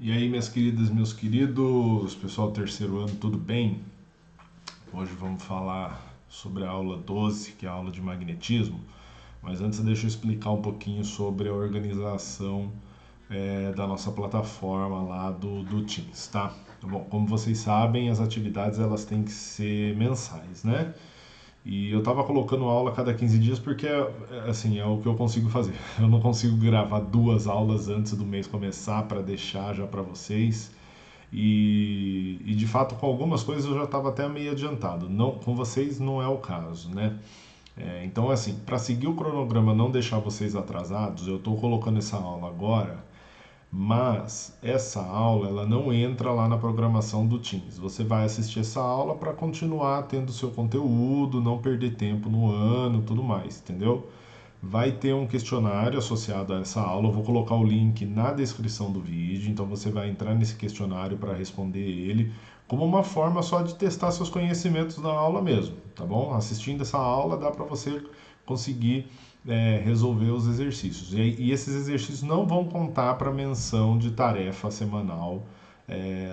E aí, minhas queridas, meus queridos, pessoal do terceiro ano, tudo bem? Hoje vamos falar sobre a aula 12, que é a aula de magnetismo, mas antes deixa eu explicar um pouquinho sobre a organização da nossa plataforma lá do Teams, tá? Bom, como vocês sabem, as atividades elas têm que ser mensais, né? E eu tava colocando aula a cada 15 dias porque assim, é o que eu consigo fazer. Eu não consigo gravar duas aulas antes do mês começar para deixar já para vocês. E de fato, com algumas coisas eu já estava até meio adiantado. Não, com vocês não é o caso, né? Então, assim, para seguir o cronograma, não deixar vocês atrasados, eu estou colocando essa aula agora, mas essa aula ela não entra lá na programação do Teams. Você vai assistir essa aula para continuar tendo seu conteúdo, não perder tempo no ano, tudo mais, entendeu? Vai ter um questionário associado a essa aula. Eu vou colocar o link na descrição do vídeo, então você vai entrar nesse questionário para responder ele, como uma forma só de testar seus conhecimentos da aula mesmo, tá bom? Assistindo essa aula dá para você conseguir resolver os exercícios. E esses exercícios não vão contar para menção de tarefa semanal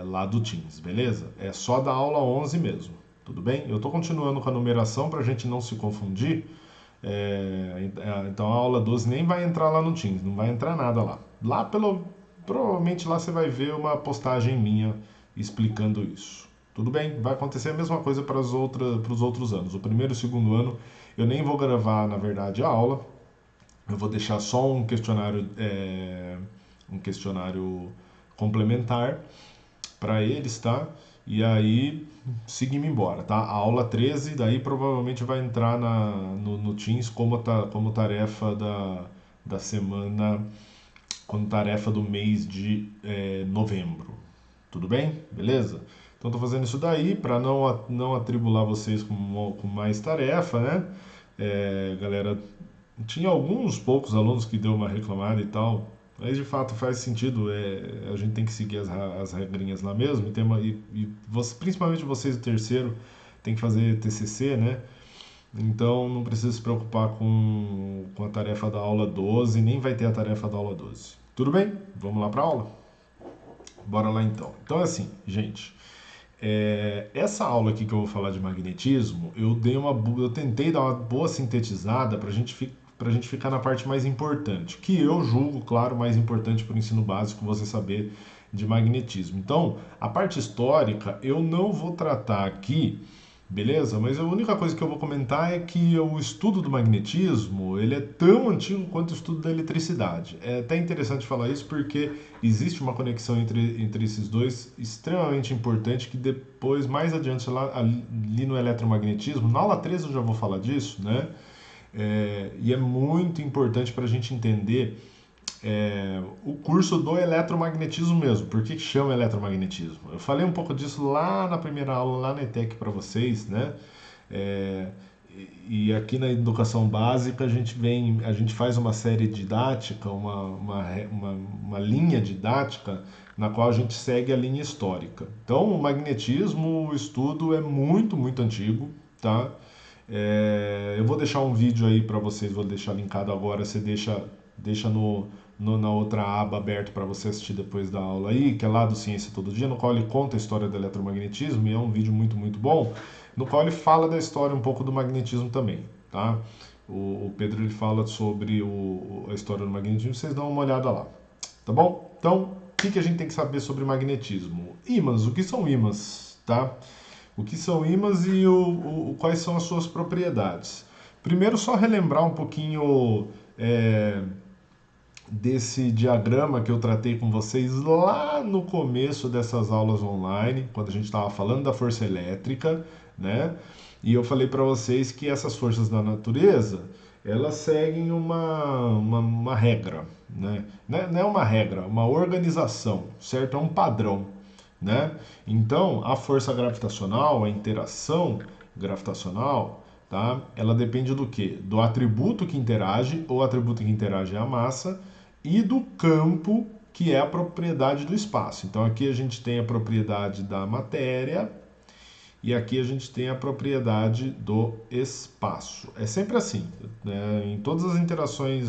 lá do Teams, beleza? É só da aula 11 mesmo, tudo bem? Eu estou continuando com a numeração para a gente não se confundir. Então a aula 12 nem vai entrar lá no Teams, não vai entrar nada lá. Provavelmente lá você vai ver uma postagem minha explicando isso. Tudo bem? Vai acontecer a mesma coisa para os outros anos. O primeiro e o segundo ano eu nem vou gravar, na verdade, a aula. Eu vou deixar só um questionário complementar para eles, tá? E aí seguimos embora, tá? A aula 13 daí provavelmente vai entrar no Teams como tarefa da semana, como tarefa do mês de novembro. Tudo bem? Beleza? Então tô fazendo isso daí para não atribular vocês com mais tarefa, né? Galera, tinha alguns poucos alunos que deu uma reclamada e tal, mas de fato faz sentido, a gente tem que seguir as regrinhas lá mesmo, principalmente vocês do terceiro tem que fazer TCC, né? Então não precisa se preocupar com a tarefa da aula 12, nem vai ter a tarefa da aula 12. Tudo bem? Vamos lá para a aula? Bora lá então. Então é assim, gente, essa aula aqui que eu vou falar de magnetismo, eu tentei dar uma boa sintetizada para a gente ficar na parte mais importante, que eu julgo, claro, mais importante para o ensino básico você saber de magnetismo. Então, a parte histórica eu não vou tratar aqui, beleza? Mas a única coisa que eu vou comentar é que o estudo do magnetismo ele é tão antigo quanto o estudo da eletricidade. É até interessante falar isso porque existe uma conexão entre esses dois extremamente importante que depois, mais adiante lá, ali no eletromagnetismo, na aula 13 eu já vou falar disso, né? E é muito importante para a gente entender o curso do eletromagnetismo mesmo. Por que chama eletromagnetismo? Eu falei um pouco disso lá na primeira aula, lá na ETEC para vocês, né? É, e aqui na educação básica a gente faz uma série didática, uma linha didática na qual a gente segue a linha histórica. Então, o magnetismo, o estudo é muito, muito antigo, tá? Eu vou deixar um vídeo aí para vocês, vou deixar linkado agora, você deixa na outra aba aberto para você assistir depois da aula aí, que é lá do Ciência Todo Dia, no qual ele conta a história do eletromagnetismo, e é um vídeo muito, muito bom, no qual ele fala da história um pouco do magnetismo também, tá? O Pedro ele fala sobre a história do magnetismo, vocês dão uma olhada lá, tá bom? Então, o que a gente tem que saber sobre magnetismo? Ímãs, o que são ímãs, tá? O que são ímãs e quais são as suas propriedades. Primeiro, só relembrar um pouquinho desse diagrama que eu tratei com vocês lá no começo dessas aulas online, quando a gente estava falando da força elétrica, né? E eu falei para vocês que essas forças da natureza, elas seguem uma regra, né? Não é uma regra, uma organização, certo? É um padrão, né? Então, a força gravitacional, a interação gravitacional, tá? Ela depende do quê? Do atributo que interage, ou atributo que interage é a massa, e do campo, que é a propriedade do espaço. Então, aqui a gente tem a propriedade da matéria e aqui a gente tem a propriedade do espaço. É sempre assim, né? Em todas as interações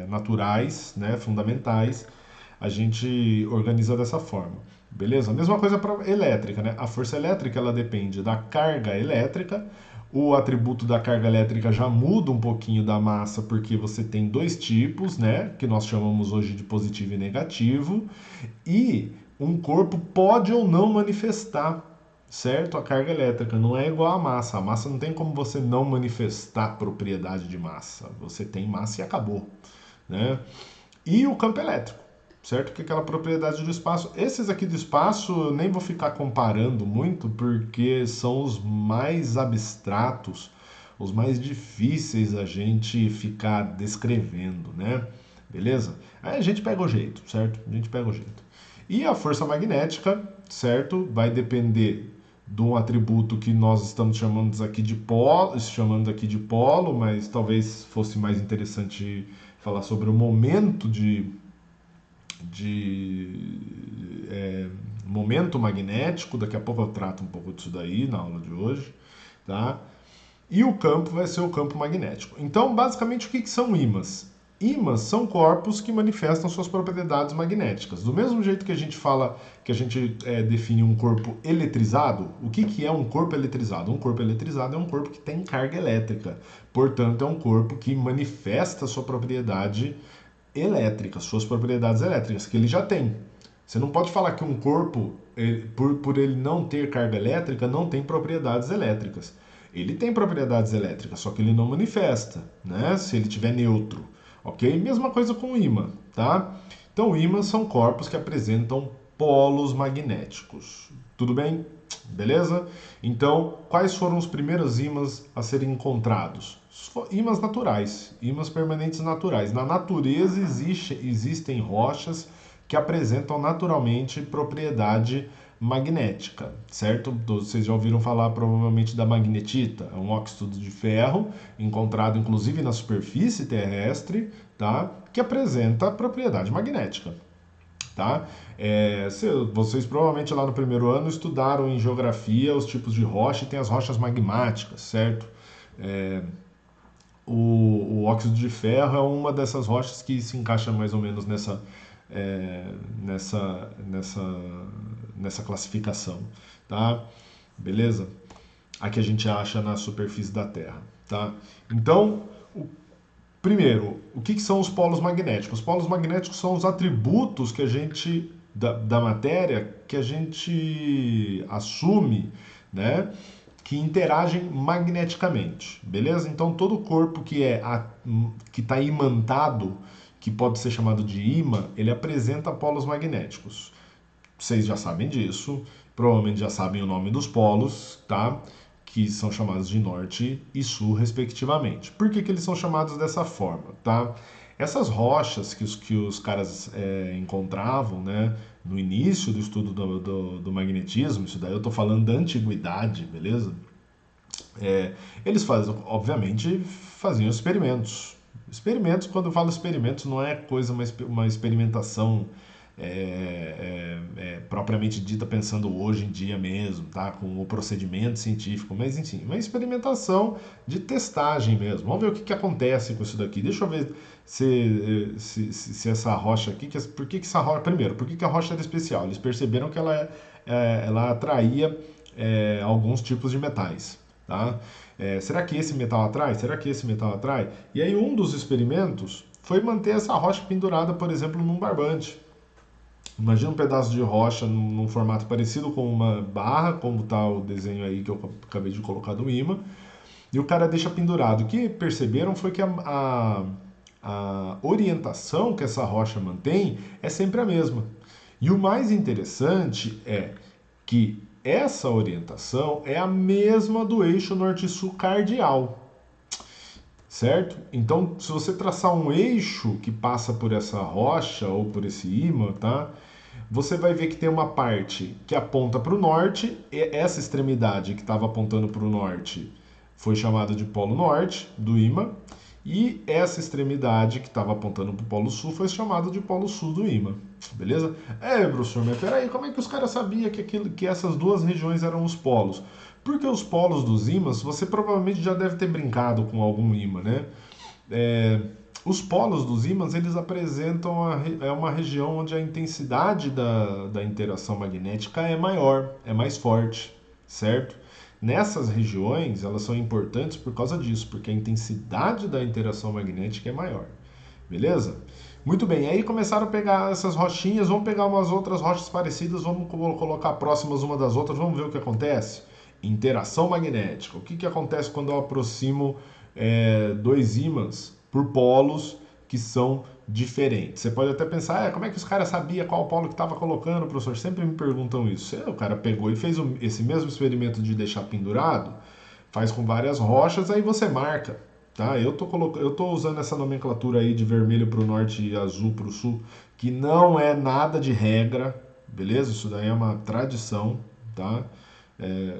naturais, né, fundamentais, a gente organiza dessa forma. Beleza? Mesma coisa para elétrica, né? A força elétrica ela depende da carga elétrica. O atributo da carga elétrica já muda um pouquinho da massa, porque você tem dois tipos, né? Que nós chamamos hoje de positivo e negativo. E um corpo pode ou não manifestar, certo? A carga elétrica não é igual à massa. A massa não tem como você não manifestar propriedade de massa. Você tem massa e acabou, né? E o campo elétrico, certo? Que é aquela propriedade do espaço. Esses aqui do espaço eu nem vou ficar comparando muito, porque são os mais abstratos, os mais difíceis a gente ficar descrevendo, né? Beleza? Aí a gente pega o jeito, certo? A gente pega o jeito. E a força magnética, certo? Vai depender de um atributo que nós estamos chamando aqui de polo, mas talvez fosse mais interessante falar sobre o momento momento magnético. Daqui a pouco eu trato um pouco disso daí na aula de hoje, tá? E o campo vai ser o campo magnético. Então, basicamente, o que são ímãs? Ímãs são corpos que manifestam suas propriedades magnéticas. Do mesmo jeito que a gente fala, que a gente define um corpo eletrizado, o que é um corpo eletrizado? Um corpo eletrizado é um corpo que tem carga elétrica. Portanto, é um corpo que manifesta sua propriedade elétrica, suas propriedades elétricas, que ele já tem. Você não pode falar que um corpo, por ele não ter carga elétrica, não tem propriedades elétricas. Ele tem propriedades elétricas, só que ele não manifesta, né? Se ele tiver neutro, ok? Mesma coisa com o ímã, tá? Então, ímãs são corpos que apresentam polos magnéticos. Tudo bem? Beleza? Então, quais foram os primeiros ímãs a serem encontrados? Ímãs naturais, ímãs permanentes naturais. Na natureza existem rochas que apresentam naturalmente propriedade magnética, certo? Vocês já ouviram falar provavelmente da magnetita, é um óxido de ferro encontrado inclusive na superfície terrestre, tá? Que apresenta propriedade magnética, tá? Vocês provavelmente lá no primeiro ano estudaram em geografia os tipos de rocha e tem as rochas magmáticas, certo? O óxido de ferro é uma dessas rochas que se encaixa mais ou menos nessa classificação, tá? Beleza? A que a gente acha na superfície da Terra, tá? Então, primeiro, o que são os polos magnéticos? Os polos magnéticos são os atributos que a gente da matéria que a gente assume, né? Que interagem magneticamente, beleza? Então todo corpo que está imantado, que pode ser chamado de ímã, ele apresenta polos magnéticos. Vocês já sabem disso, provavelmente já sabem o nome dos polos, tá? Que são chamados de norte e sul, respectivamente. Por que eles são chamados dessa forma, tá? Essas rochas que os caras encontravam, né, no início do estudo do magnetismo, isso daí eu estou falando da antiguidade, beleza? Eles obviamente, faziam experimentos. Experimentos, quando eu falo experimentos, não é uma experimentação propriamente dita pensando hoje em dia mesmo, tá? Com o procedimento científico, mas enfim, uma experimentação de testagem mesmo. Vamos ver o que acontece com isso daqui. Deixa eu ver se essa rocha aqui, por que essa rocha, primeiro, por que a rocha era especial? Eles perceberam que ela atraía alguns tipos de metais, tá? Será que esse metal atrai? Será que esse metal atrai? E aí um dos experimentos foi manter essa rocha pendurada, por exemplo, num barbante. Imagina um pedaço de rocha num formato parecido com uma barra, como está o desenho aí que eu acabei de colocar do imã, e o cara deixa pendurado. O que perceberam foi que a orientação que essa rocha mantém é sempre a mesma. E o mais interessante é que essa orientação é a mesma do eixo norte-sul cardial, certo? Então, se você traçar um eixo que passa por essa rocha ou por esse ímã, tá? Você vai ver que tem uma parte que aponta para o norte, e essa extremidade que estava apontando para o norte foi chamada de polo norte do ímã, e essa extremidade que estava apontando para o polo sul foi chamada de polo sul do ímã, beleza? Professor, mas peraí, como é que os caras sabiam que essas duas regiões eram os polos? Porque os polos dos ímãs, você provavelmente já deve ter brincado com algum ímã, né? Os polos dos ímãs, eles apresentam uma região onde a intensidade da interação magnética é maior, é mais forte, certo? Nessas regiões, elas são importantes por causa disso, porque a intensidade da interação magnética é maior, beleza? Muito bem, aí começaram a pegar essas rochinhas, vamos pegar umas outras rochas parecidas, vamos colocar próximas uma das outras, vamos ver o que acontece. Interação magnética. O que acontece quando eu aproximo dois ímãs por polos que são diferentes? Você pode até pensar, como é que os caras sabiam qual polo que estava colocando, professor? Sempre me perguntam isso. O cara pegou e fez esse mesmo experimento de deixar pendurado, faz com várias rochas, aí você marca. Tá? Eu tô usando essa nomenclatura aí de vermelho para o norte e azul para o sul, que não é nada de regra, beleza? Isso daí é uma tradição, tá? É,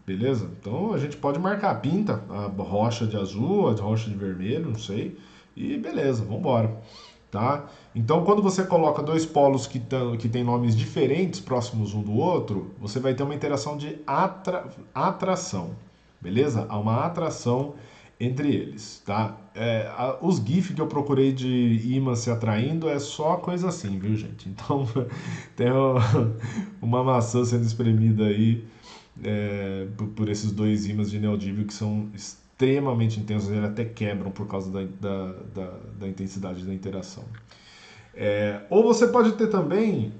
beleza? Então a gente pode marcar, pinta a rocha de azul, a rocha de vermelho, não sei, e beleza, vamos embora. Tá? Então, quando você coloca dois polos que têm nomes diferentes próximos um do outro, você vai ter uma interação de atração, beleza? Há uma atração entre eles, tá? Os GIF que eu procurei de imã se atraindo é só coisa assim, viu, gente? Então, tem uma maçã sendo espremida aí por esses dois ímãs de neodímio que são extremamente intensos, eles até quebram por causa da intensidade da interação. Ou você pode ter também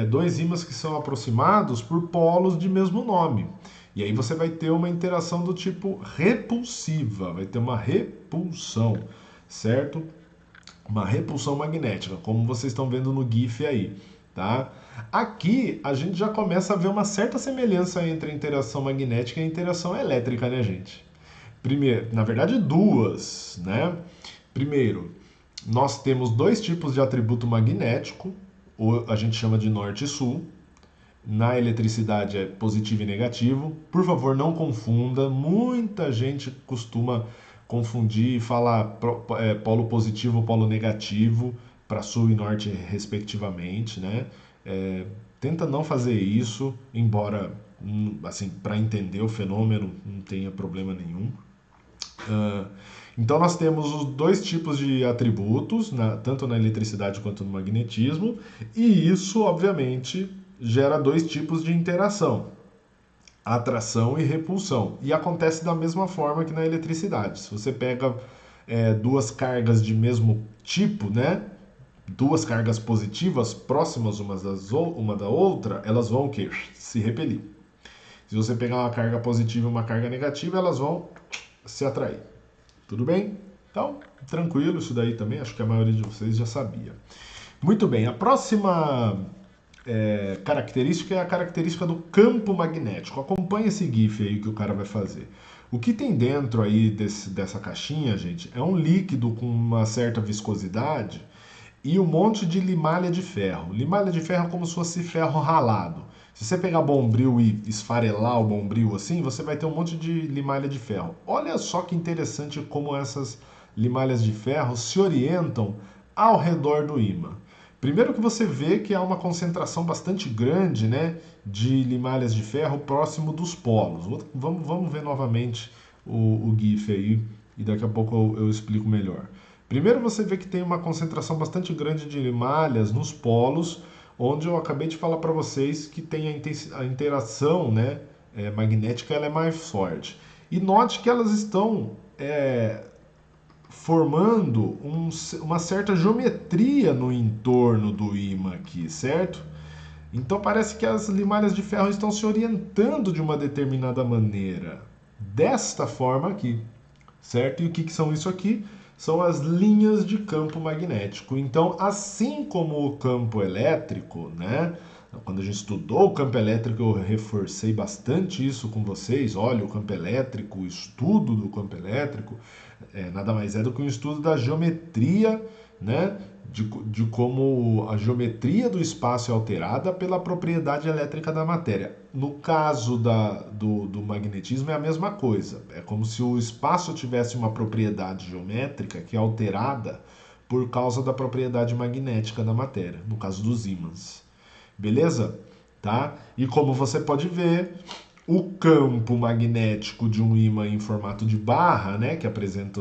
dois ímãs que são aproximados por polos de mesmo nome. E aí você vai ter uma interação do tipo repulsiva, vai ter uma repulsão, certo? Uma repulsão magnética, como vocês estão vendo no GIF aí, tá? Aqui a gente já começa a ver uma certa semelhança entre a interação magnética e a interação elétrica, né, gente? Primeiro, na verdade, duas, né? Primeiro, nós temos dois tipos de atributo magnético, ou a gente chama de norte e sul. Na eletricidade é positivo e negativo. Por favor, não confunda. Muita gente costuma confundir e falar polo positivo ou polo negativo para sul e norte, respectivamente, né? Tenta não fazer isso, embora, assim, para entender o fenômeno não tenha problema nenhum. Então nós temos os dois tipos de atributos, tanto na eletricidade quanto no magnetismo, e isso, obviamente, gera dois tipos de interação, atração e repulsão. E acontece da mesma forma que na eletricidade. Se você pega duas cargas de mesmo tipo, né? Duas cargas positivas próximas uma da outra, elas vão o quê? Se repelir. Se você pegar uma carga positiva e uma carga negativa, elas vão se atrair. Tudo bem? Então, tranquilo, isso daí também, acho que a maioria de vocês já sabia. Muito bem, a próxima característica é a característica do campo magnético. Acompanhe esse GIF aí que o cara vai fazer. O que tem dentro aí dessa caixinha, gente, é um líquido com uma certa viscosidade e um monte de limalha de ferro. Limalha de ferro é como se fosse ferro ralado. Se você pegar bombril e esfarelar o bombril assim, você vai ter um monte de limalha de ferro. Olha só que interessante como essas limalhas de ferro se orientam ao redor do ímã. Primeiro que você vê que há uma concentração bastante grande, né, de limalhas de ferro próximo dos polos. Vamos ver novamente o GIF aí e daqui a pouco eu explico melhor. Primeiro você vê que tem uma concentração bastante grande de limalhas nos polos, onde eu acabei de falar para vocês que tem a interação, né, magnética, ela é mais forte. E note que elas estão formando uma certa geometria no entorno do ímã aqui, certo? Então parece que as limalhas de ferro estão se orientando de uma determinada maneira, desta forma aqui, certo? E o que são isso aqui? São as linhas de campo magnético. Então, assim como o campo elétrico, né? Quando a gente estudou o campo elétrico, eu reforcei bastante isso com vocês. Olha, o campo elétrico, o estudo do campo elétrico, nada mais é do que um estudo da geometria, né? De como a geometria do espaço é alterada pela propriedade elétrica da matéria. No caso do magnetismo é a mesma coisa. É como se o espaço tivesse uma propriedade geométrica que é alterada por causa da propriedade magnética da matéria, no caso dos ímãs. Beleza? Tá? E como você pode ver, o campo magnético de um ímã em formato de barra, né, que apresenta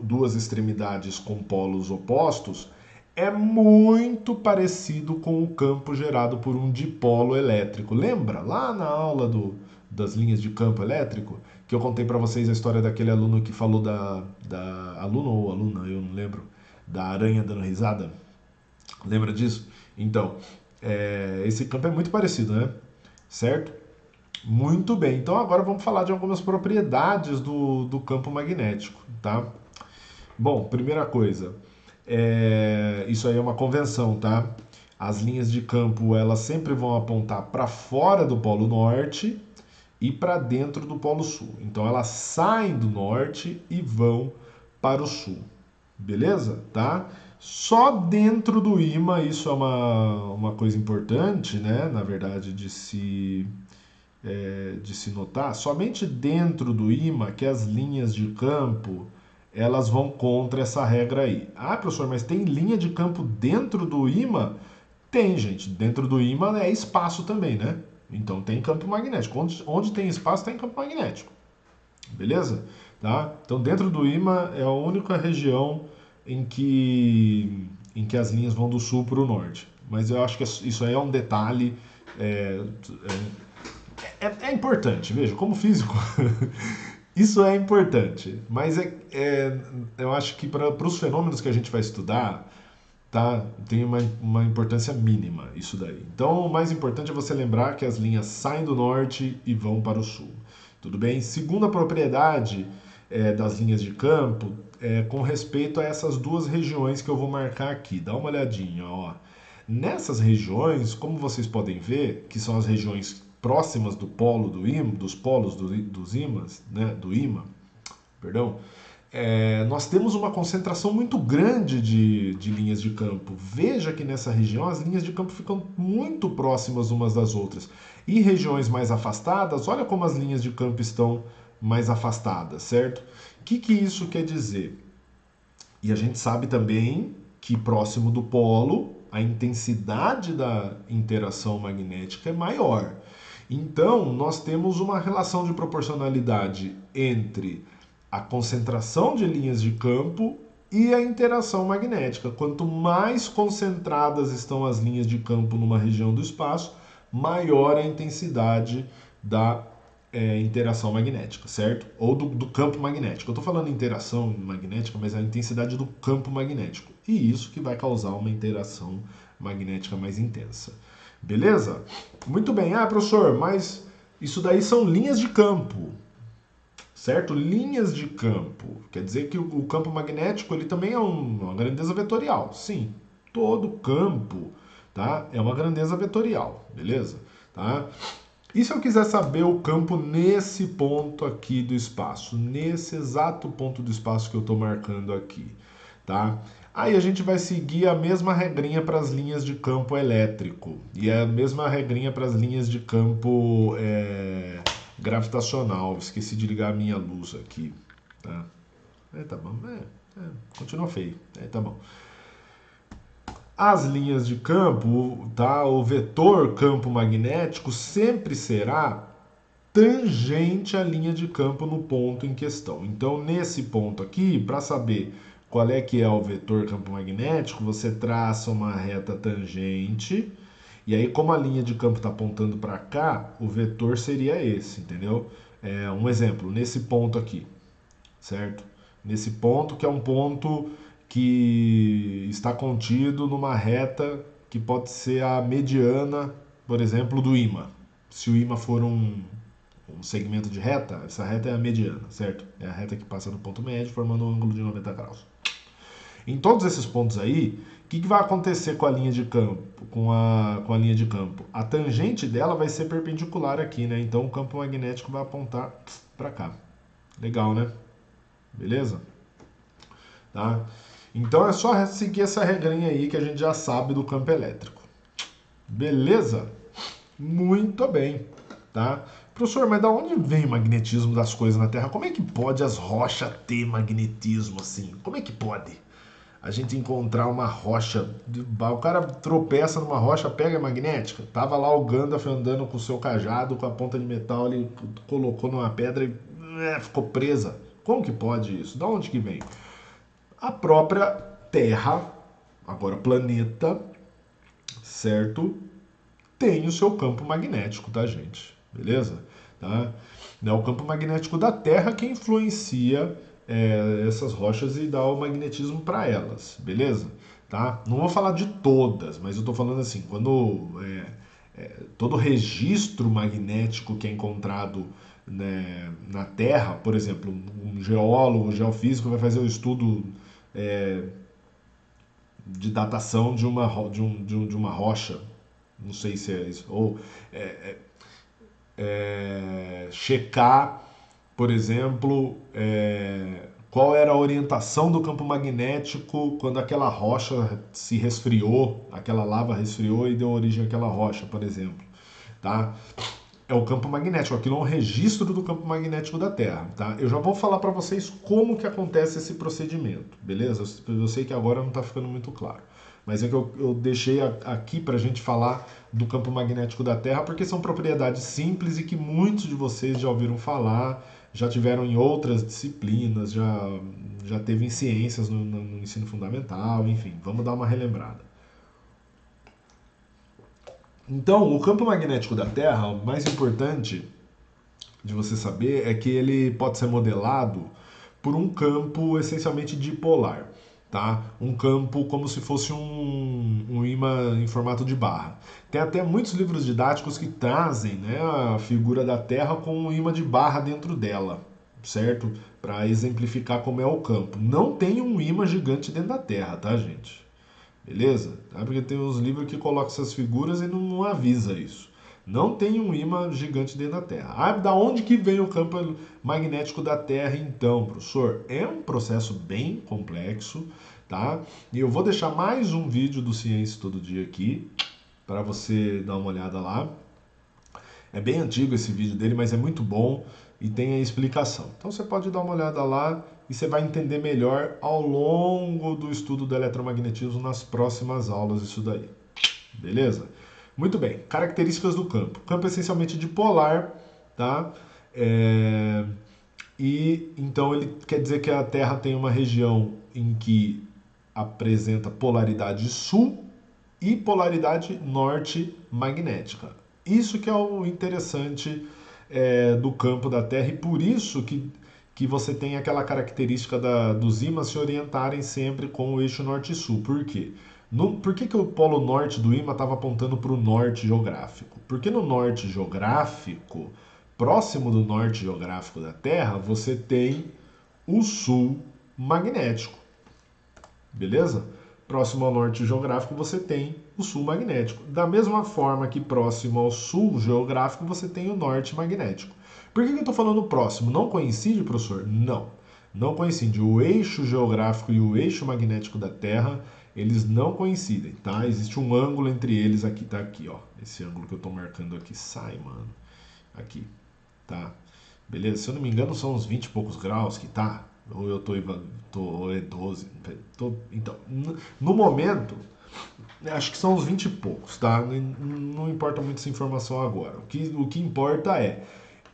duas extremidades com polos opostos, é muito parecido com o campo gerado por um dipolo elétrico. Lembra lá na aula das linhas de campo elétrico que eu contei para vocês a história daquele aluno que falou da aluno ou aluna, eu não lembro, da aranha dando risada? Lembra disso? Então, esse campo é muito parecido, né? Certo? Muito bem. Então agora vamos falar de algumas propriedades do campo magnético, tá? Bom, primeira coisa, isso aí é uma convenção, tá? As linhas de campo elas sempre vão apontar para fora do Polo Norte e para dentro do Polo Sul. Então elas saem do norte e vão para o sul, beleza? Tá? Só dentro do ímã, isso é uma coisa importante, né? Na verdade, de se notar, somente dentro do ímã que as linhas de campo elas vão contra essa regra aí. Ah, professor, mas tem linha de campo dentro do ímã? Tem, gente. Dentro do ímã é espaço também, né? Então tem campo magnético. Onde tem espaço tem campo magnético. Beleza? Tá? Então dentro do ímã é a única região em que as linhas vão do sul para o norte. Mas eu acho que isso aí é um detalhe. É importante, veja, como físico, isso é importante, mas eu acho que para os fenômenos que a gente vai estudar, tá, tem uma importância mínima isso daí. Então, o mais importante é você lembrar que as linhas saem do norte e vão para o sul. Tudo bem? Segunda propriedade das linhas de campo com respeito a essas duas regiões que eu vou marcar aqui. Dá uma olhadinha, ó. Nessas regiões, como vocês podem ver, que são as regiões próximas do polo dos polos dos ímãs, né, do ímã, perdão, nós temos uma concentração muito grande de linhas de campo. Veja que nessa região as linhas de campo ficam muito próximas umas das outras. E regiões mais afastadas, olha como as linhas de campo estão mais afastadas, certo? O que isso quer dizer? E a gente sabe também que próximo do polo a intensidade da interação magnética é maior. Então, nós temos uma relação de proporcionalidade entre a concentração de linhas de campo e a interação magnética. Quanto mais concentradas estão as linhas de campo numa região do espaço, maior a intensidade da interação magnética, certo? Ou do campo magnético. Eu estou falando interação magnética, mas é a intensidade do campo magnético. E isso que vai causar uma interação magnética mais intensa. Beleza? Muito bem. Ah, professor, mas isso daí são linhas de campo, certo? Linhas de campo. Quer dizer que o campo magnético ele também é uma grandeza vetorial. Sim, todo campo, tá? É uma grandeza vetorial, beleza? Tá? E se eu quiser saber o campo nesse ponto aqui do espaço, nesse exato ponto do espaço que eu estou marcando aqui, tá? Aí a gente vai seguir a mesma regrinha para as linhas de campo elétrico e a mesma regrinha para as linhas de campo gravitacional. Esqueci de ligar a minha luz aqui, tá? Tá bom, continua feio, tá bom. As linhas de campo, tá? O vetor campo magnético sempre será tangente à linha de campo no ponto em questão. Então, nesse ponto aqui, para saber qual é que é o vetor campo magnético, você traça uma reta tangente, e aí como a linha de campo está apontando para cá, o vetor seria esse, entendeu? Um exemplo, nesse ponto aqui, certo? Nesse ponto que é um ponto que está contido numa reta que pode ser a mediana, por exemplo, do ímã. Se o ímã for um segmento de reta, essa reta é a mediana, certo? É a reta que passa no ponto médio, formando um ângulo de 90 graus. Em todos esses pontos aí, o que vai acontecer com a linha de campo? Com a linha de campo? A tangente dela vai ser perpendicular aqui, né? Então o campo magnético vai apontar para cá. Legal, né? Beleza? Tá? Então é só seguir essa regrinha aí que a gente já sabe do campo elétrico. Beleza? Muito bem, tá? Professor, mas da onde vem o magnetismo das coisas na Terra? Como é que pode as rochas ter magnetismo assim? Como é que pode a gente encontrar uma rocha? O cara tropeça numa rocha, pega a magnética. Tava lá o Gandalf andando com o seu cajado, com a ponta de metal, ele colocou numa pedra e ficou presa. Como que pode isso? Da onde que vem? A própria Terra, agora planeta, certo? Tem o seu campo magnético, tá, gente? Beleza? Tá? É o campo magnético da Terra que influencia essas rochas e dá o magnetismo para elas, beleza? Tá? Não vou falar de todas, mas eu estou falando assim, quando todo registro magnético que é encontrado, né, na Terra, por exemplo, um geólogo, um geofísico vai fazer o estudo de datação de uma rocha, não sei se é isso, ou checar, por exemplo, qual era a orientação do campo magnético quando aquela rocha se resfriou, aquela lava resfriou e deu origem àquela rocha, por exemplo, tá? É o campo magnético, aquilo é um registro do campo magnético da Terra, tá? Eu já vou falar para vocês como que acontece esse procedimento, beleza? Eu sei que agora não está ficando muito claro, mas é que eu deixei aqui para a gente falar do campo magnético da Terra porque são propriedades simples e que muitos de vocês já ouviram falar, já tiveram em outras disciplinas, já teve em ciências no ensino fundamental, enfim, vamos dar uma relembrada. Então, o campo magnético da Terra, o mais importante de você saber é que ele pode ser modelado por um campo essencialmente dipolar, tá? Um campo como se fosse um ímã em formato de barra. Tem até muitos livros didáticos que trazem, né, a figura da Terra com um ímã de barra dentro dela, certo? Para exemplificar como é o campo. Não tem um ímã gigante dentro da Terra, tá, gente? Beleza? Tá? Porque tem uns livros que colocam essas figuras e não avisa isso. Não tem um ímã gigante dentro da Terra. Ah, da onde que vem o campo magnético da Terra então, professor? É um processo bem complexo, tá? E eu vou deixar mais um vídeo do Ciência Todo Dia aqui, para você dar uma olhada lá. É bem antigo esse vídeo dele, mas é muito bom e tem a explicação. Então você pode dar uma olhada lá e você vai entender melhor ao longo do estudo do eletromagnetismo nas próximas aulas isso daí. Beleza? Muito bem. Características do campo. O campo é essencialmente dipolar, tá? E então ele quer dizer que a Terra tem uma região em que apresenta polaridade sul e polaridade norte magnética. Isso que é o interessante do campo da Terra e por isso que você tem aquela característica dos ímãs se orientarem sempre com o eixo norte-sul. Por quê? Por que o polo norte do ímã estava apontando para o norte geográfico? Porque no norte geográfico, próximo do norte geográfico da Terra, você tem o sul magnético. Beleza? Próximo ao norte geográfico você tem o sul magnético. Da mesma forma que próximo ao sul geográfico você tem o norte magnético. Por que eu estou falando próximo? Não coincide, professor? Não. Não coincide. O eixo geográfico e o eixo magnético da Terra, eles não coincidem, tá? Existe um ângulo entre eles aqui, tá aqui, ó. Esse ângulo que eu estou marcando aqui. Sai, mano. Aqui, tá? Beleza? Se eu não me engano, são uns 20 e poucos graus que tá. Ou eu ou é 12. Então, no momento, acho que são uns 20 e poucos, tá? Não importa muito essa informação agora. O que importa é,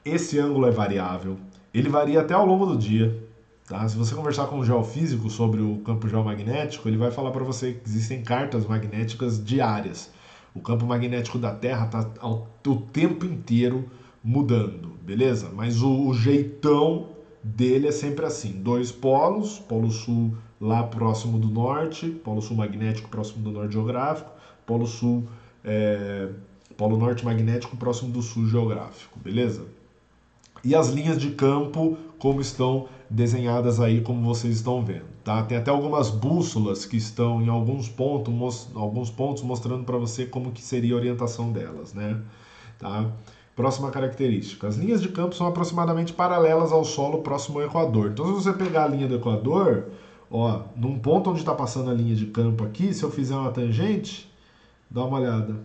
esse ângulo é variável, ele varia até ao longo do dia. Tá? Se você conversar com um geofísico sobre o campo geomagnético, ele vai falar para você que existem cartas magnéticas diárias. O campo magnético da Terra está o tempo inteiro mudando, beleza? Mas o jeitão dele é sempre assim: dois polos, polo sul lá próximo do norte, polo sul magnético próximo do norte geográfico, polo sul, polo norte magnético próximo do sul geográfico, beleza? E as linhas de campo como estão desenhadas aí, como vocês estão vendo, tá? Tem até algumas bússolas que estão em alguns pontos mostrando para você como que seria a orientação delas, né? Tá? Próxima característica. As linhas de campo são aproximadamente paralelas ao solo próximo ao Equador. Então, se você pegar a linha do Equador, ó, num ponto onde está passando a linha de campo aqui, se eu fizer uma tangente, dá uma olhada,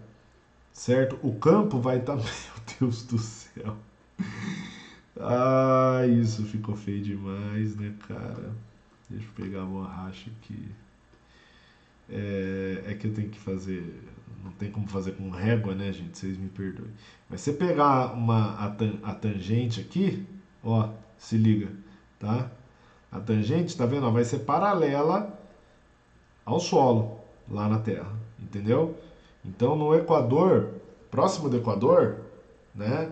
certo? O campo vai estar... Meu Deus do céu. Ah, isso ficou feio demais, né, cara? Deixa eu pegar a borracha aqui. É que eu tenho que fazer. Não tem como fazer com régua, né, gente? Vocês me perdoem. Mas você pegar a tangente aqui, ó, se liga, tá? A tangente, tá vendo? Ó, vai ser paralela ao solo lá na Terra, entendeu? Então no Equador, próximo do Equador, né,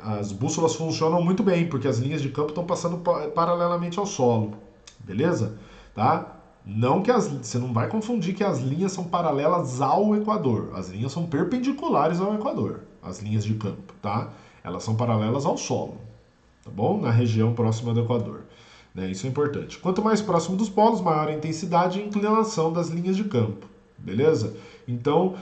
as bússolas funcionam muito bem, porque as linhas de campo estão passando paralelamente ao solo, beleza? Tá? Não que você não vai confundir que as linhas são paralelas ao Equador. As linhas são perpendiculares ao Equador, as linhas de campo, tá? Elas são paralelas ao solo, tá bom? Na região próxima do Equador. Né? Isso é importante. Quanto mais próximo dos polos, maior a intensidade e inclinação das linhas de campo, beleza? Então,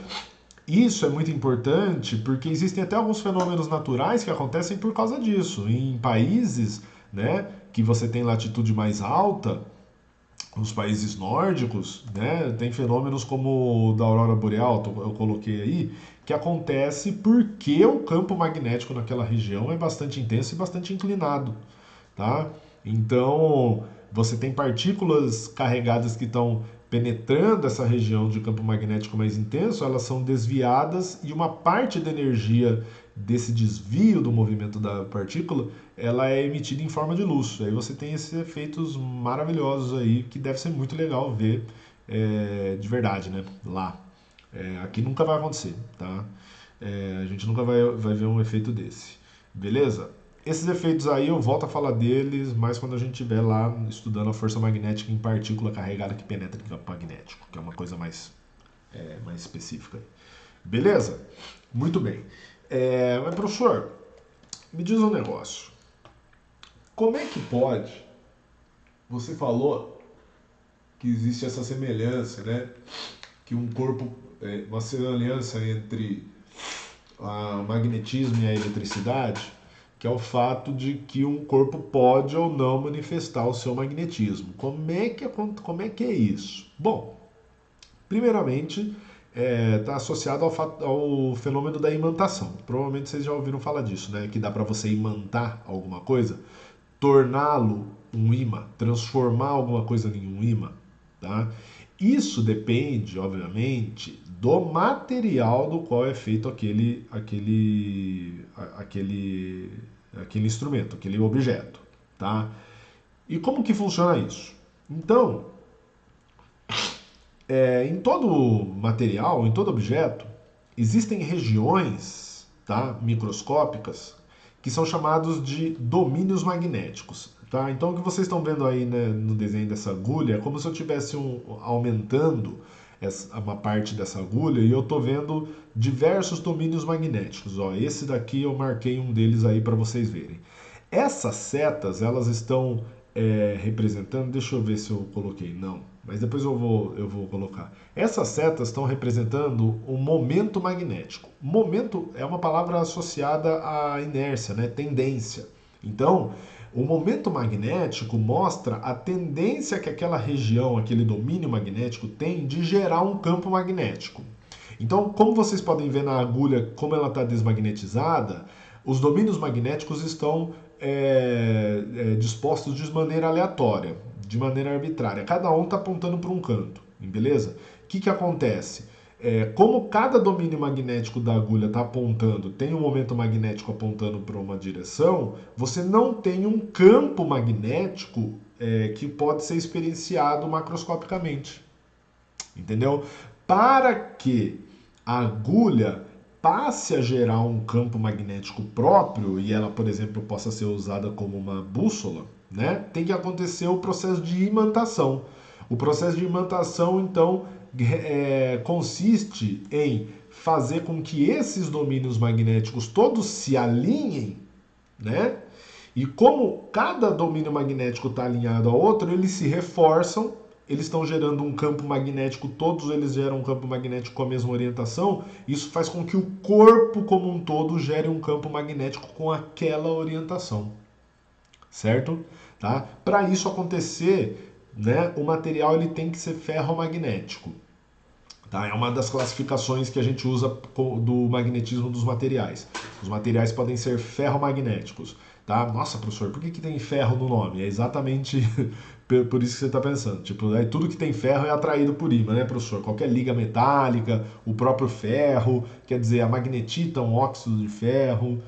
isso é muito importante porque existem até alguns fenômenos naturais que acontecem por causa disso. Em países, né, que você tem latitude mais alta, os países nórdicos, né, tem fenômenos como o da aurora boreal, eu coloquei aí, que acontece porque o campo magnético naquela região é bastante intenso e bastante inclinado, tá? Então, você tem partículas carregadas que estão penetrando essa região de campo magnético mais intenso, elas são desviadas e uma parte da energia desse desvio do movimento da partícula, ela é emitida em forma de luz. Aí você tem esses efeitos maravilhosos aí, que deve ser muito legal ver de verdade, né? Lá. Aqui nunca vai acontecer, tá? A gente nunca vai ver um efeito desse. Beleza? Esses efeitos aí eu volto a falar deles, mas quando a gente estiver lá estudando a força magnética em partícula carregada que penetra em campo magnético, que é uma coisa mais específica. Beleza? Muito bem. Mas professor, me diz um negócio. Como é que pode? Você falou que existe essa semelhança, né? Que um corpo, uma semelhança entre o magnetismo e a eletricidade, que é o fato de que um corpo pode ou não manifestar o seu magnetismo. Como é que é isso? Bom, primeiramente, está associado ao fenômeno da imantação. Provavelmente vocês já ouviram falar disso, né? Que dá para você imantar alguma coisa, torná-lo um imã, transformar alguma coisa em um imã, tá? Isso depende, obviamente, do material do qual é feito aquele instrumento, aquele objeto, tá? E como que funciona isso? Então, em todo material, em todo objeto, existem regiões, tá, microscópicas que são chamados de domínios magnéticos. Tá? Então, o que vocês estão vendo aí, né, no desenho dessa agulha é como se eu estivesse aumentando uma parte dessa agulha e eu estou vendo diversos domínios magnéticos. Ó, esse daqui eu marquei um deles aí para vocês verem. Essas setas, elas estão representando, deixa eu ver se eu coloquei, não, mas depois eu vou colocar. Essas setas estão representando o momento magnético. Momento é uma palavra associada à inércia, né? Tendência. Então, o momento magnético mostra a tendência que aquela região, aquele domínio magnético tem de gerar um campo magnético. Então, como vocês podem ver na agulha, como ela está desmagnetizada, os domínios magnéticos estão dispostos de maneira aleatória, de maneira arbitrária. Cada um está apontando para um canto, beleza? O que acontece? Como cada domínio magnético da agulha está apontando, tem um momento magnético apontando para uma direção, você não tem um campo magnético que pode ser experienciado macroscopicamente. Entendeu? Para que a agulha passe a gerar um campo magnético próprio e ela, por exemplo, possa ser usada como uma bússola, né? Tem que acontecer o processo de imantação. O processo de imantação, então, consiste em fazer com que esses domínios magnéticos todos se alinhem, né? E como cada domínio magnético está alinhado ao outro, eles se reforçam, eles estão gerando um campo magnético, todos eles geram um campo magnético com a mesma orientação, isso faz com que o corpo como um todo gere um campo magnético com aquela orientação, certo? Tá? Para isso acontecer, né, o material ele tem que ser ferromagnético. Tá? É uma das classificações que a gente usa do magnetismo dos materiais. Os materiais podem ser ferromagnéticos. Tá? Nossa, professor, por que tem ferro no nome? É exatamente por isso que você está pensando. Tipo, tudo que tem ferro é atraído por ímã, né, professor? Qualquer liga metálica, o próprio ferro, quer dizer, a magnetita, um óxido de ferro.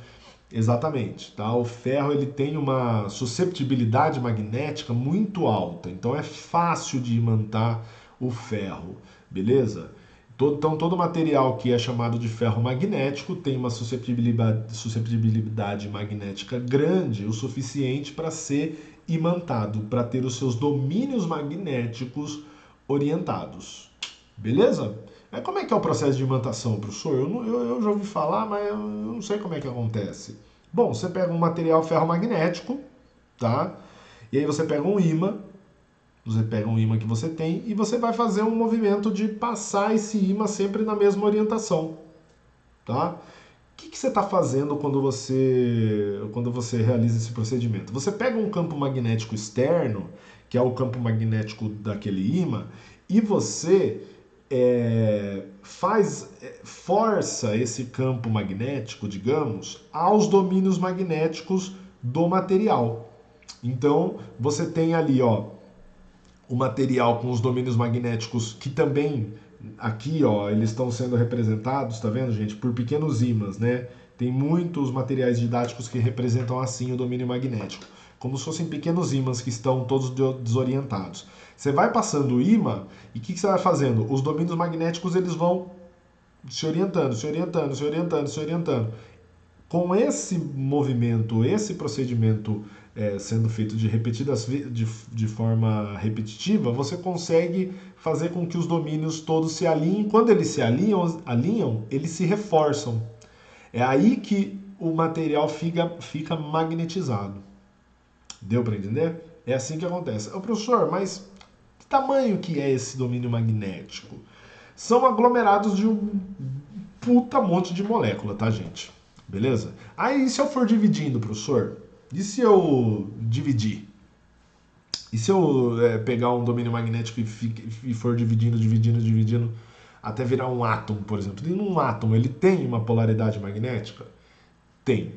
Exatamente, tá? O ferro ele tem uma susceptibilidade magnética muito alta, então é fácil de imantar o ferro, beleza? Então todo material que é chamado de ferro magnético tem uma susceptibilidade magnética grande, o suficiente para ser imantado, para ter os seus domínios magnéticos orientados, beleza? Como é que é o processo de imantação, professor? Eu já ouvi falar, mas eu não sei como é que acontece. Bom, você pega um material ferromagnético, tá? E aí você pega um ímã que você tem e você vai fazer um movimento de passar esse ímã sempre na mesma orientação, tá? O que você está fazendo quando você realiza esse procedimento? Você pega um campo magnético externo, que é o campo magnético daquele ímã, e você força esse campo magnético, digamos, aos domínios magnéticos do material. Então você tem ali, ó, o material com os domínios magnéticos que também aqui, ó, eles estão sendo representados, tá vendo, gente, por pequenos ímãs, né? Tem muitos materiais didáticos que representam assim o domínio magnético, como se fossem pequenos ímãs que estão todos desorientados. Você vai passando o ímã e o que você vai fazendo? Os domínios magnéticos eles vão se orientando, se orientando, se orientando, se orientando. Com esse movimento, esse procedimento sendo feito de forma repetitiva, você consegue fazer com que os domínios todos se alinhem. Quando eles se alinham, eles se reforçam. É aí que o material fica magnetizado. Deu para entender? É assim que acontece. Ô, professor, mas que tamanho que é esse domínio magnético? São aglomerados de um puta monte de molécula, tá, gente? Beleza? Aí, e se eu for dividindo, professor? E se eu dividir? E se eu pegar um domínio magnético e for dividindo, dividindo, dividindo, até virar um átomo, por exemplo? E num átomo, ele tem uma polaridade magnética? Tem.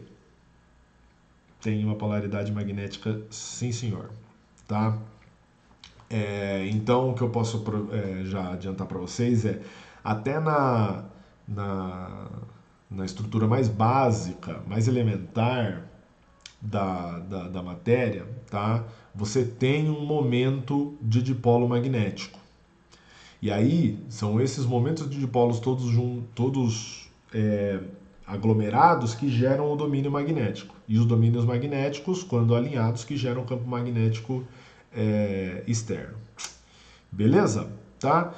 Tem uma polaridade magnética, sim, senhor. Tá? Então, o que eu posso já adiantar para vocês até na, na estrutura mais básica, mais elementar da matéria, tá? Você tem um momento de dipolo magnético. E aí, são esses momentos de dipolos todos aglomerados que geram o domínio magnético. E os domínios magnéticos, quando alinhados, que geram o campo magnético externo. Beleza? Tá?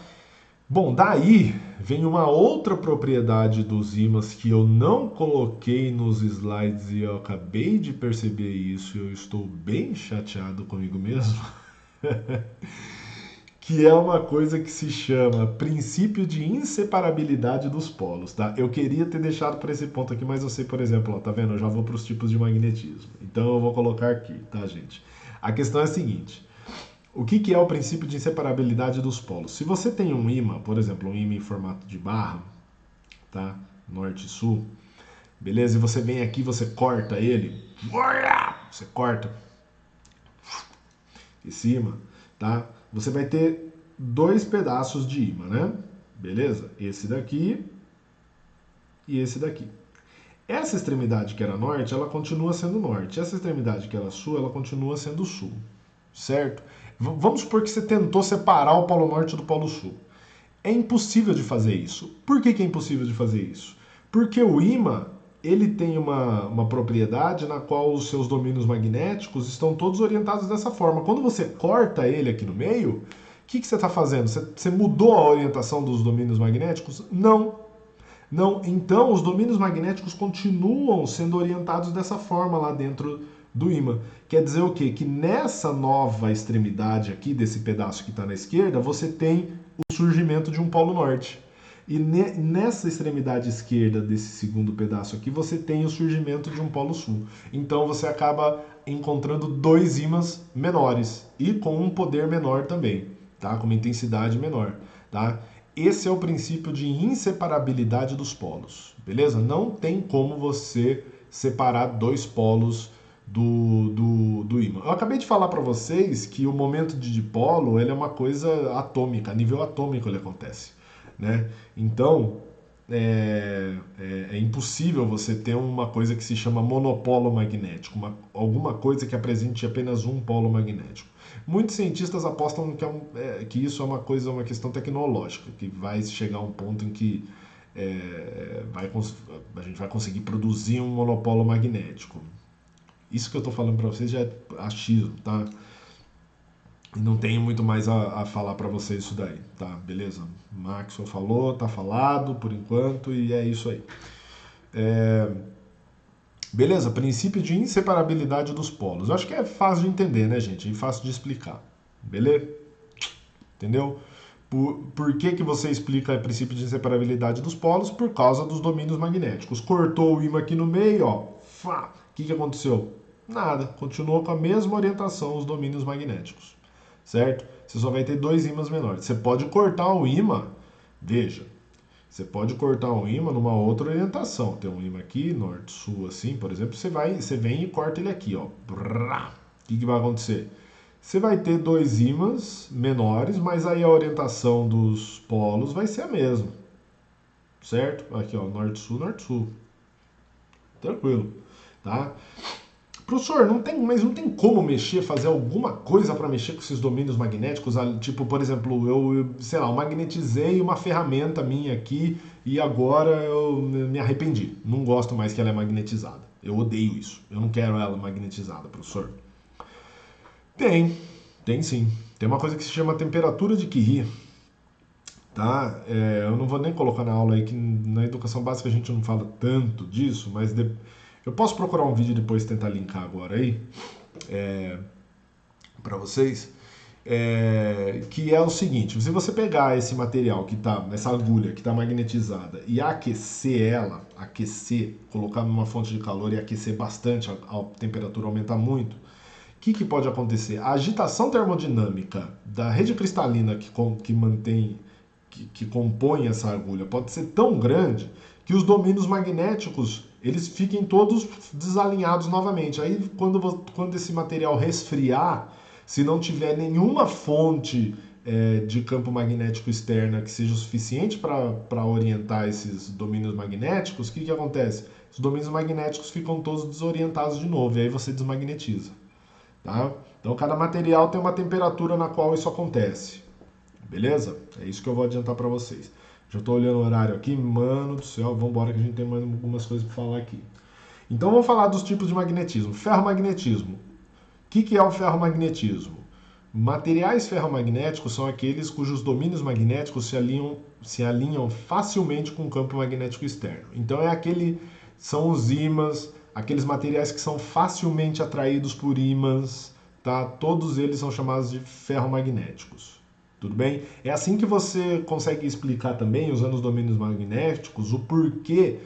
Bom, daí vem uma outra propriedade dos ímãs que eu não coloquei nos slides e eu acabei de perceber isso e eu estou bem chateado comigo mesmo. Que é uma coisa que se chama princípio de inseparabilidade dos polos, tá? Eu queria ter deixado para esse ponto aqui, mas eu sei, por exemplo, ó, tá vendo? Eu já vou para os tipos de magnetismo. Então eu vou colocar aqui, tá, gente? A questão é a seguinte: o que é o princípio de inseparabilidade dos polos? Se você tem um ímã, por exemplo, um ímã em formato de barra, tá? Norte e sul, beleza? E você vem aqui, você corta ele, você corta esse ímã, tá? Você vai ter dois pedaços de ímã, né? Beleza? Esse daqui e esse daqui. Essa extremidade que era norte, ela continua sendo norte. Essa extremidade que era sul, ela continua sendo sul. Certo? Vamos supor que você tentou separar o Polo Norte do Polo Sul. É impossível de fazer isso. Por que é impossível de fazer isso? Porque o ímã, ele tem uma propriedade na qual os seus domínios magnéticos estão todos orientados dessa forma. Quando você corta ele aqui no meio, o que você está fazendo? Você mudou a orientação dos domínios magnéticos? Não. Não. Então, os domínios magnéticos continuam sendo orientados dessa forma lá dentro do ímã. Quer dizer o quê? Que nessa nova extremidade aqui, desse pedaço que está na esquerda, você tem o surgimento de um polo norte. E nessa extremidade esquerda desse segundo pedaço aqui, você tem o surgimento de um polo sul. Então você acaba encontrando dois ímãs menores e com um poder menor também, tá? Com uma intensidade menor, tá? Esse é o princípio de inseparabilidade dos polos, beleza? Não tem como você separar dois polos do ímã. Eu acabei de falar para vocês que o momento de dipolo ele é uma coisa atômica, a nível atômico ele acontece, né? Então, é impossível você ter uma coisa que se chama monopolo magnético, alguma coisa que apresente apenas um polo magnético. Muitos cientistas apostam que isso é uma questão tecnológica, que vai chegar a um ponto em que a gente vai conseguir produzir um monopolo magnético. Isso que eu estou falando para vocês já é achismo, tá? Não tenho muito mais a falar para vocês isso daí, tá? Beleza? Maxwell falou, tá falado por enquanto e é isso aí. Beleza, princípio de inseparabilidade dos polos. Eu acho que é fácil de entender, né, gente? E fácil de explicar. Beleza? Entendeu? Por que você explica o princípio de inseparabilidade dos polos? Por causa dos domínios magnéticos. Cortou o ímã aqui no meio, ó. O que aconteceu? Nada. Continuou com a mesma orientação os domínios magnéticos. Certo? Você só vai ter dois ímãs menores. Você pode cortar o ímã, veja, você pode cortar um ímã numa outra orientação. Tem um ímã aqui, norte-sul, assim, por exemplo, você vem e corta ele aqui, ó. O que vai acontecer? Você vai ter dois ímãs menores, mas aí a orientação dos polos vai ser a mesma. Certo? Aqui, ó, norte-sul, norte-sul. Tranquilo, tá? Professor, mas não tem como mexer, fazer alguma coisa para mexer com esses domínios magnéticos? Tipo, por exemplo, sei lá, eu magnetizei uma ferramenta minha aqui e agora eu me arrependi. Não gosto mais que ela é magnetizada. Eu odeio isso. Eu não quero ela magnetizada, professor. Tem sim. Tem uma coisa que se chama temperatura de Curie, tá? Eu não vou nem colocar na aula aí, que na educação básica a gente não fala tanto disso, mas eu posso procurar um vídeo e depois tentar linkar agora aí para vocês, que é o seguinte: se você pegar esse material que tá, essa agulha que está magnetizada e aquecer, colocar numa fonte de calor e aquecer bastante, a temperatura aumentar muito, o que pode acontecer? A agitação termodinâmica da rede cristalina que mantém, que compõe essa agulha pode ser tão grande que os domínios magnéticos eles fiquem todos desalinhados novamente. Aí quando esse material resfriar, se não tiver nenhuma fonte de campo magnético externa que seja o suficiente para orientar esses domínios magnéticos, o que acontece? Os domínios magnéticos ficam todos desorientados de novo, e aí você desmagnetiza. Tá? Então cada material tem uma temperatura na qual isso acontece. Beleza? É isso que eu vou adiantar para vocês. Já estou olhando o horário aqui, mano do céu, vamos embora que a gente tem mais algumas coisas para falar aqui. Então vamos falar dos tipos de magnetismo. Ferromagnetismo. O que é o ferromagnetismo? Materiais ferromagnéticos são aqueles cujos domínios magnéticos se alinham facilmente com o campo magnético externo. Então são os ímãs, aqueles materiais que são facilmente atraídos por ímãs, tá? Todos eles são chamados de ferromagnéticos. Tudo bem? É assim que você consegue explicar também, usando os domínios magnéticos, o porquê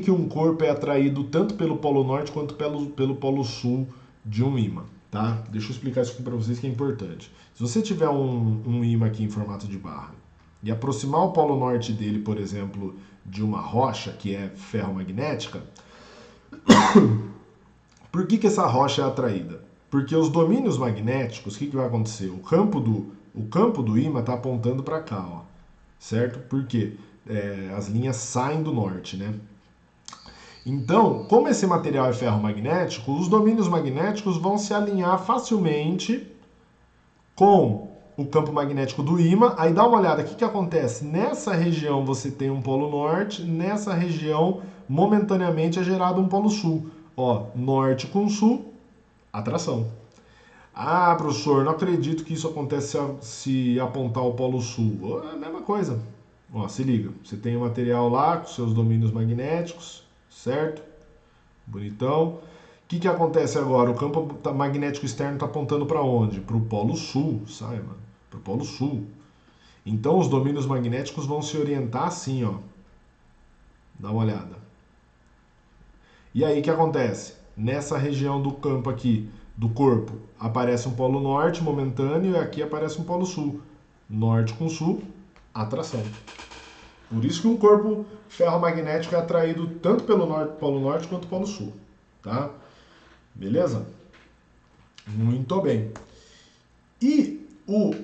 que um corpo é atraído tanto pelo polo norte quanto pelo polo sul de um ímã. Tá? Deixa eu explicar isso aqui para vocês que é importante. Se você tiver um ímã aqui em formato de barra e aproximar o polo norte dele, por exemplo, de uma rocha que é ferromagnética, por que essa rocha é atraída? Porque os domínios magnéticos, o que vai acontecer? O campo do ímã está apontando para cá, ó, certo? Porque as linhas saem do norte, né? Então, como esse material é ferromagnético, os domínios magnéticos vão se alinhar facilmente com o campo magnético do ímã. Aí dá uma olhada, o que acontece? Nessa região você tem um polo norte, nessa região momentaneamente é gerado um polo sul. Ó, norte com sul, atração. Ah, professor, não acredito que isso acontece se apontar o polo sul. É a mesma coisa. Ó, se liga, você tem o material lá com seus domínios magnéticos, certo? Bonitão. O que acontece agora? O campo magnético externo está apontando para onde? Para o polo sul, sabe, mano? Para o polo sul. Então os domínios magnéticos vão se orientar assim, ó. Dá uma olhada. E aí o que acontece? Nessa região do campo aqui, do corpo, aparece um polo norte momentâneo e aqui aparece um polo sul. Norte com sul, atração. Por isso que um corpo ferromagnético é atraído tanto pelo polo norte quanto pelo sul. Tá? Beleza? Muito bem. E o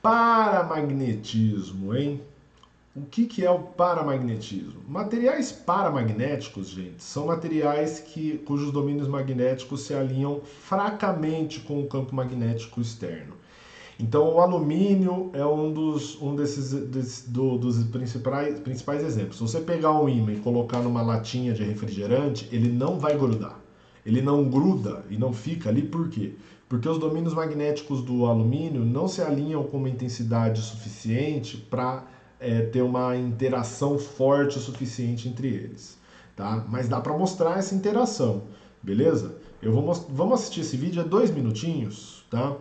paramagnetismo, hein? o que é o paramagnetismo? Materiais paramagnéticos, gente, são materiais cujos domínios magnéticos se alinham fracamente com o campo magnético externo. Então, o alumínio é dos principais exemplos. Se você pegar um ímã e colocar numa latinha de refrigerante, ele não vai grudar. Ele não gruda e não fica ali, por quê? Porque os domínios magnéticos do alumínio não se alinham com uma intensidade suficiente para ter uma interação forte o suficiente entre eles. Tá? Mas dá para mostrar essa interação, beleza? Vamos assistir esse vídeo, é 2 minutinhos, tá?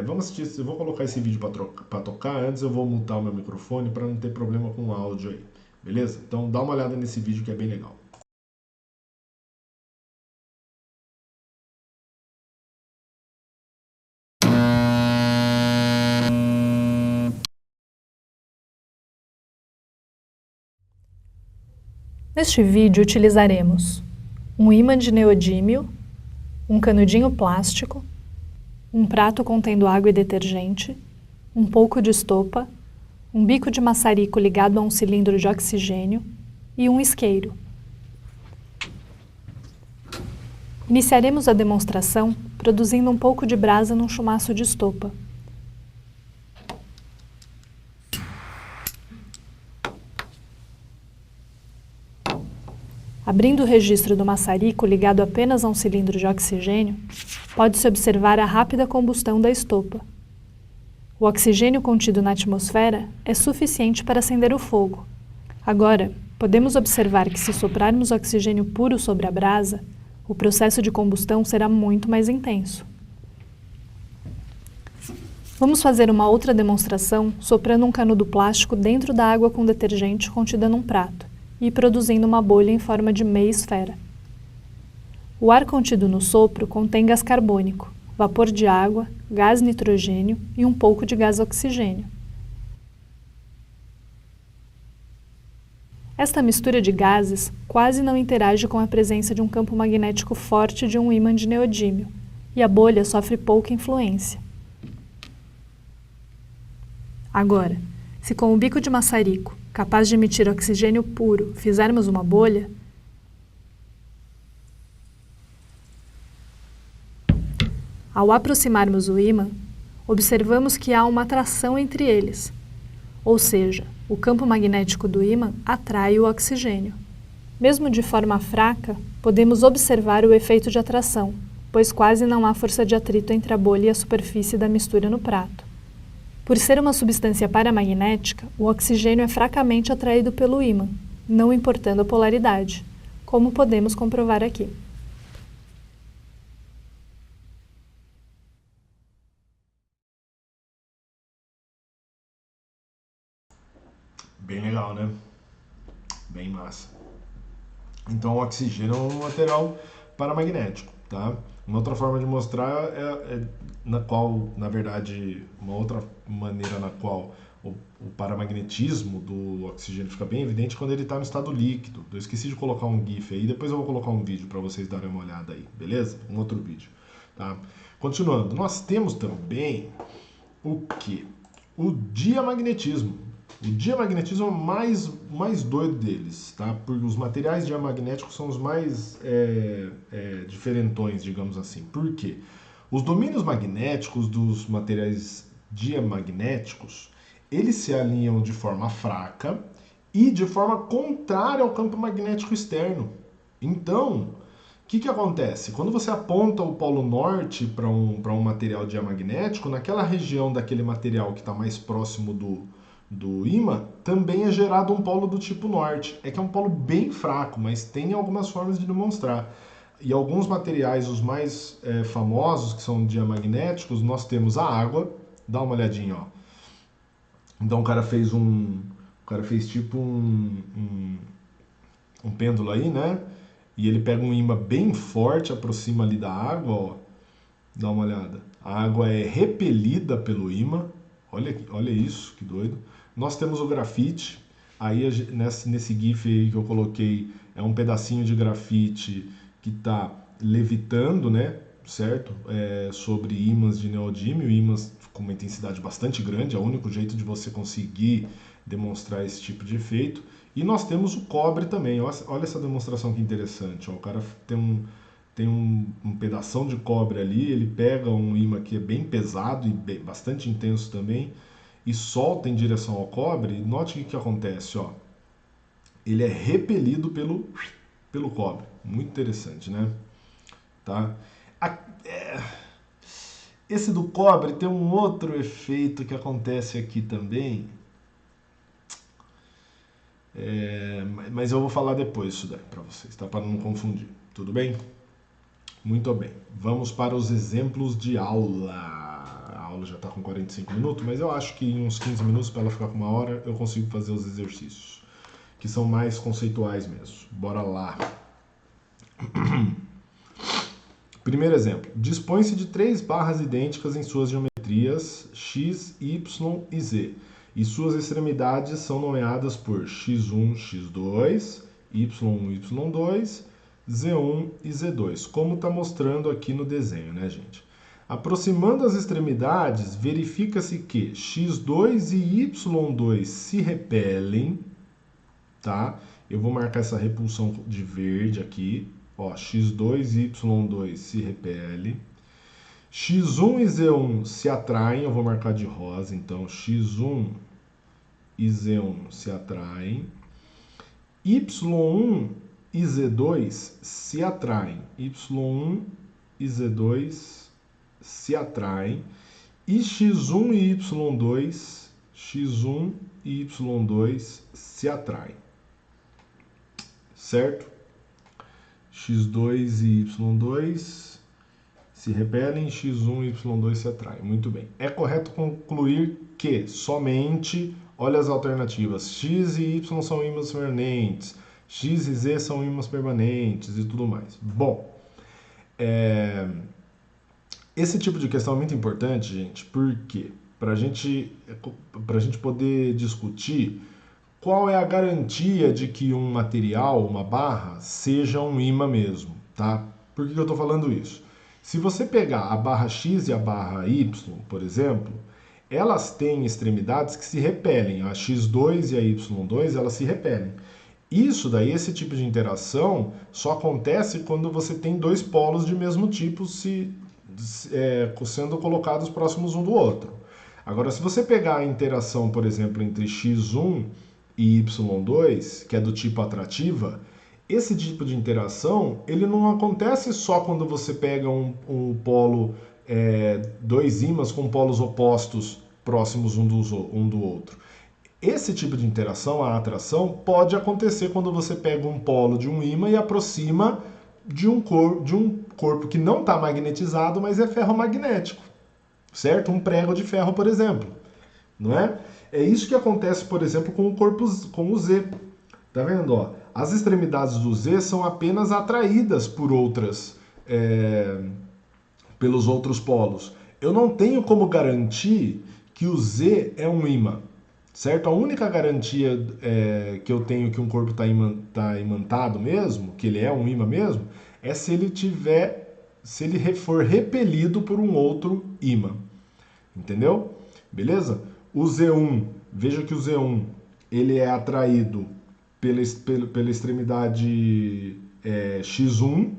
Vamos assistir, eu vou colocar esse vídeo para tocar, antes eu vou mutar o meu microfone para não ter problema com o áudio aí, beleza? Então dá uma olhada nesse vídeo que é bem legal. Neste vídeo utilizaremos um ímã de neodímio, um canudinho plástico, um prato contendo água e detergente, um pouco de estopa, um bico de maçarico ligado a um cilindro de oxigênio e um isqueiro. Iniciaremos a demonstração produzindo um pouco de brasa num chumaço de estopa. Abrindo o registro do maçarico ligado apenas a um cilindro de oxigênio, pode-se observar a rápida combustão da estopa. O oxigênio contido na atmosfera é suficiente para acender o fogo. Agora, podemos observar que se soprarmos oxigênio puro sobre a brasa, o processo de combustão será muito mais intenso. Vamos fazer uma outra demonstração soprando um canudo plástico dentro da água com detergente contida num prato e produzindo uma bolha em forma de meia esfera. O ar contido no sopro contém gás carbônico, vapor de água, gás nitrogênio e um pouco de gás oxigênio. Esta mistura de gases quase não interage com a presença de um campo magnético forte de um ímã de neodímio, e a bolha sofre pouca influência. Agora, se com o bico de maçarico, capaz de emitir oxigênio puro, fizermos uma bolha, ao aproximarmos o ímã, observamos que há uma atração entre eles, ou seja, o campo magnético do ímã atrai o oxigênio. Mesmo de forma fraca, podemos observar o efeito de atração, pois quase não há força de atrito entre a bolha e a superfície da mistura no prato. Por ser uma substância paramagnética, o oxigênio é fracamente atraído pelo ímã, não importando a polaridade, como podemos comprovar aqui. Bem legal, né? Bem massa. Então o oxigênio é um material paramagnético, tá? Uma outra forma de mostrar na qual, na verdade, uma outra maneira na qual o paramagnetismo do oxigênio fica bem evidente quando ele está no estado líquido. Eu esqueci de colocar um GIF aí, depois eu vou colocar um vídeo para vocês darem uma olhada aí, beleza? Um outro vídeo, tá? Continuando, nós temos também o que? O diamagnetismo. O diamagnetismo é o mais doido deles, tá? Porque os materiais diamagnéticos são os mais diferentões, digamos assim. Por quê? Os domínios magnéticos dos materiais diamagnéticos, eles se alinham de forma fraca e de forma contrária ao campo magnético externo. Então, o que acontece? Quando você aponta o polo norte para um material diamagnético, naquela região daquele material que está mais próximo do ímã, também é gerado um polo do tipo norte. É que é um polo bem fraco, mas tem algumas formas de demonstrar. E alguns materiais, os mais famosos, que são diamagnéticos, nós temos a água. Dá uma olhadinha, ó. Então o cara fez tipo um pêndulo aí, né? E ele pega um ímã bem forte, aproxima ali da água, ó. Dá uma olhada. A água é repelida pelo ímã. Olha isso, que doido. Nós temos o grafite. Aí nesse GIF aí que eu coloquei é um pedacinho de grafite que está levitando, né? Certo? Sobre ímãs de neodímio, ímãs com uma intensidade bastante grande. É o único jeito de você conseguir demonstrar esse tipo de efeito. E nós temos o cobre também. Olha essa demonstração que interessante. Ó. O cara tem um pedação de cobre ali, ele pega um ímã que é bem pesado e bastante intenso também, e solta em direção ao cobre. E note o que acontece. Ó. Ele é repelido pelo cobre. Muito interessante, né? Tá? Esse do cobre tem um outro efeito que acontece aqui também. Mas eu vou falar depois isso daí para vocês, tá? Para não confundir. Tudo bem? Muito bem. Vamos para os exemplos de aula. A aula já está com 45 minutos, mas eu acho que em uns 15 minutos, para ela ficar com 1 hora, eu consigo fazer os exercícios, que são mais conceituais mesmo. Bora lá. Primeiro exemplo. Dispõe-se de 3 barras idênticas em suas geometrias x, y e z, e suas extremidades são nomeadas por x1, x2, y1, y2, z1 e z2, como está mostrando aqui no desenho, né, gente? Aproximando as extremidades, verifica-se que x2 e y2 se repelem, tá? Eu vou marcar essa repulsão de verde aqui. Ó, x2 e y2 se repelem. x1 e z1 se atraem. Eu vou marcar de rosa, então x1 e z1 se atraem. y1 e z2 se atraem. y1 e z2 se atraem. E x1 e y2 se atraem. Certo? x2 e y2 se repelem, x1 e y2 se atraem. Muito bem. É correto concluir que somente, olha as alternativas, x e y são ímãs permanentes, x e z são ímãs permanentes e tudo mais. Bom, esse tipo de questão é muito importante, gente, porque para a gente poder discutir qual é a garantia de que um material, uma barra, seja um ímã mesmo, tá? Por que eu estou falando isso? Se você pegar a barra X e a barra Y, por exemplo, elas têm extremidades que se repelem. A X2 e a Y2, elas se repelem. Isso daí, esse tipo de interação, só acontece quando você tem 2 polos de mesmo tipo sendo colocados próximos um do outro. Agora, se você pegar a interação, por exemplo, entre X1 e Y2, que é do tipo atrativa, esse tipo de interação, ele não acontece só quando você pega um polo, 2 ímãs com polos opostos próximos um do outro. Esse tipo de interação, a atração, pode acontecer quando você pega um polo de um ímã e aproxima de um corpo que não está magnetizado, mas é ferromagnético, certo? Um prego de ferro, por exemplo, não é? É isso que acontece, por exemplo, com o Z. Tá vendo? Ó? As extremidades do Z são apenas atraídas por pelos outros polos. Eu não tenho como garantir que o Z é um ímã, certo? A única garantia que eu tenho que um corpo está imantado mesmo, que ele é um ímã mesmo, é se ele for repelido por um outro ímã. Entendeu? Beleza? O Z1, veja que o Z1 ele é atraído pela extremidade X1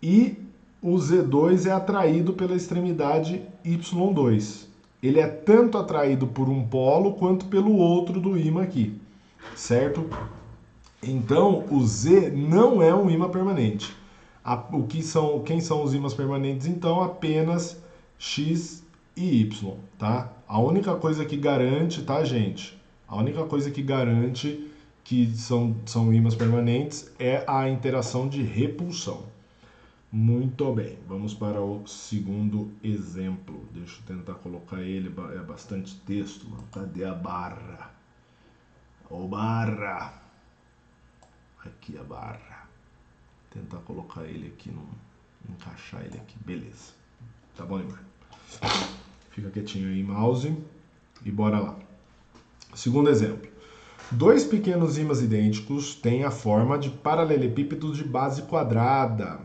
e o Z2 é atraído pela extremidade Y2. Ele é tanto atraído por um polo quanto pelo outro do ímã aqui, certo? Então, o Z não é um ímã permanente. Quem são os ímãs permanentes, então? Apenas X e Y, tá? A única coisa que garante, tá, gente? A única coisa que garante que são ímãs permanentes é a interação de repulsão. Muito bem, vamos para o segundo exemplo. Deixa eu tentar colocar ele, é bastante texto. Cadê a barra? Ô barra! Aqui a barra. Tentar colocar ele aqui, encaixar ele aqui, beleza. Tá bom, irmão? Fica quietinho aí, mouse, e bora lá. Segundo exemplo. 2 pequenos ímãs idênticos têm a forma de paralelepípedos de base quadrada.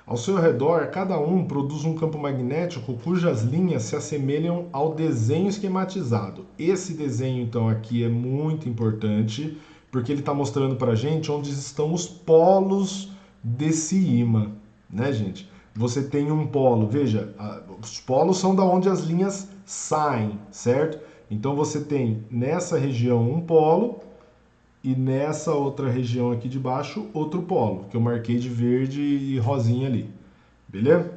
Ao seu redor, cada um produz um campo magnético cujas linhas se assemelham ao desenho esquematizado. Esse desenho, então, aqui é muito importante, porque ele está mostrando para a gente onde estão os polos desse ímã, né, gente? Você tem um polo, veja, os polos são da onde as linhas saem, certo? Então você tem nessa região um polo e nessa outra região aqui de baixo outro polo, que eu marquei de verde e rosinha ali, beleza?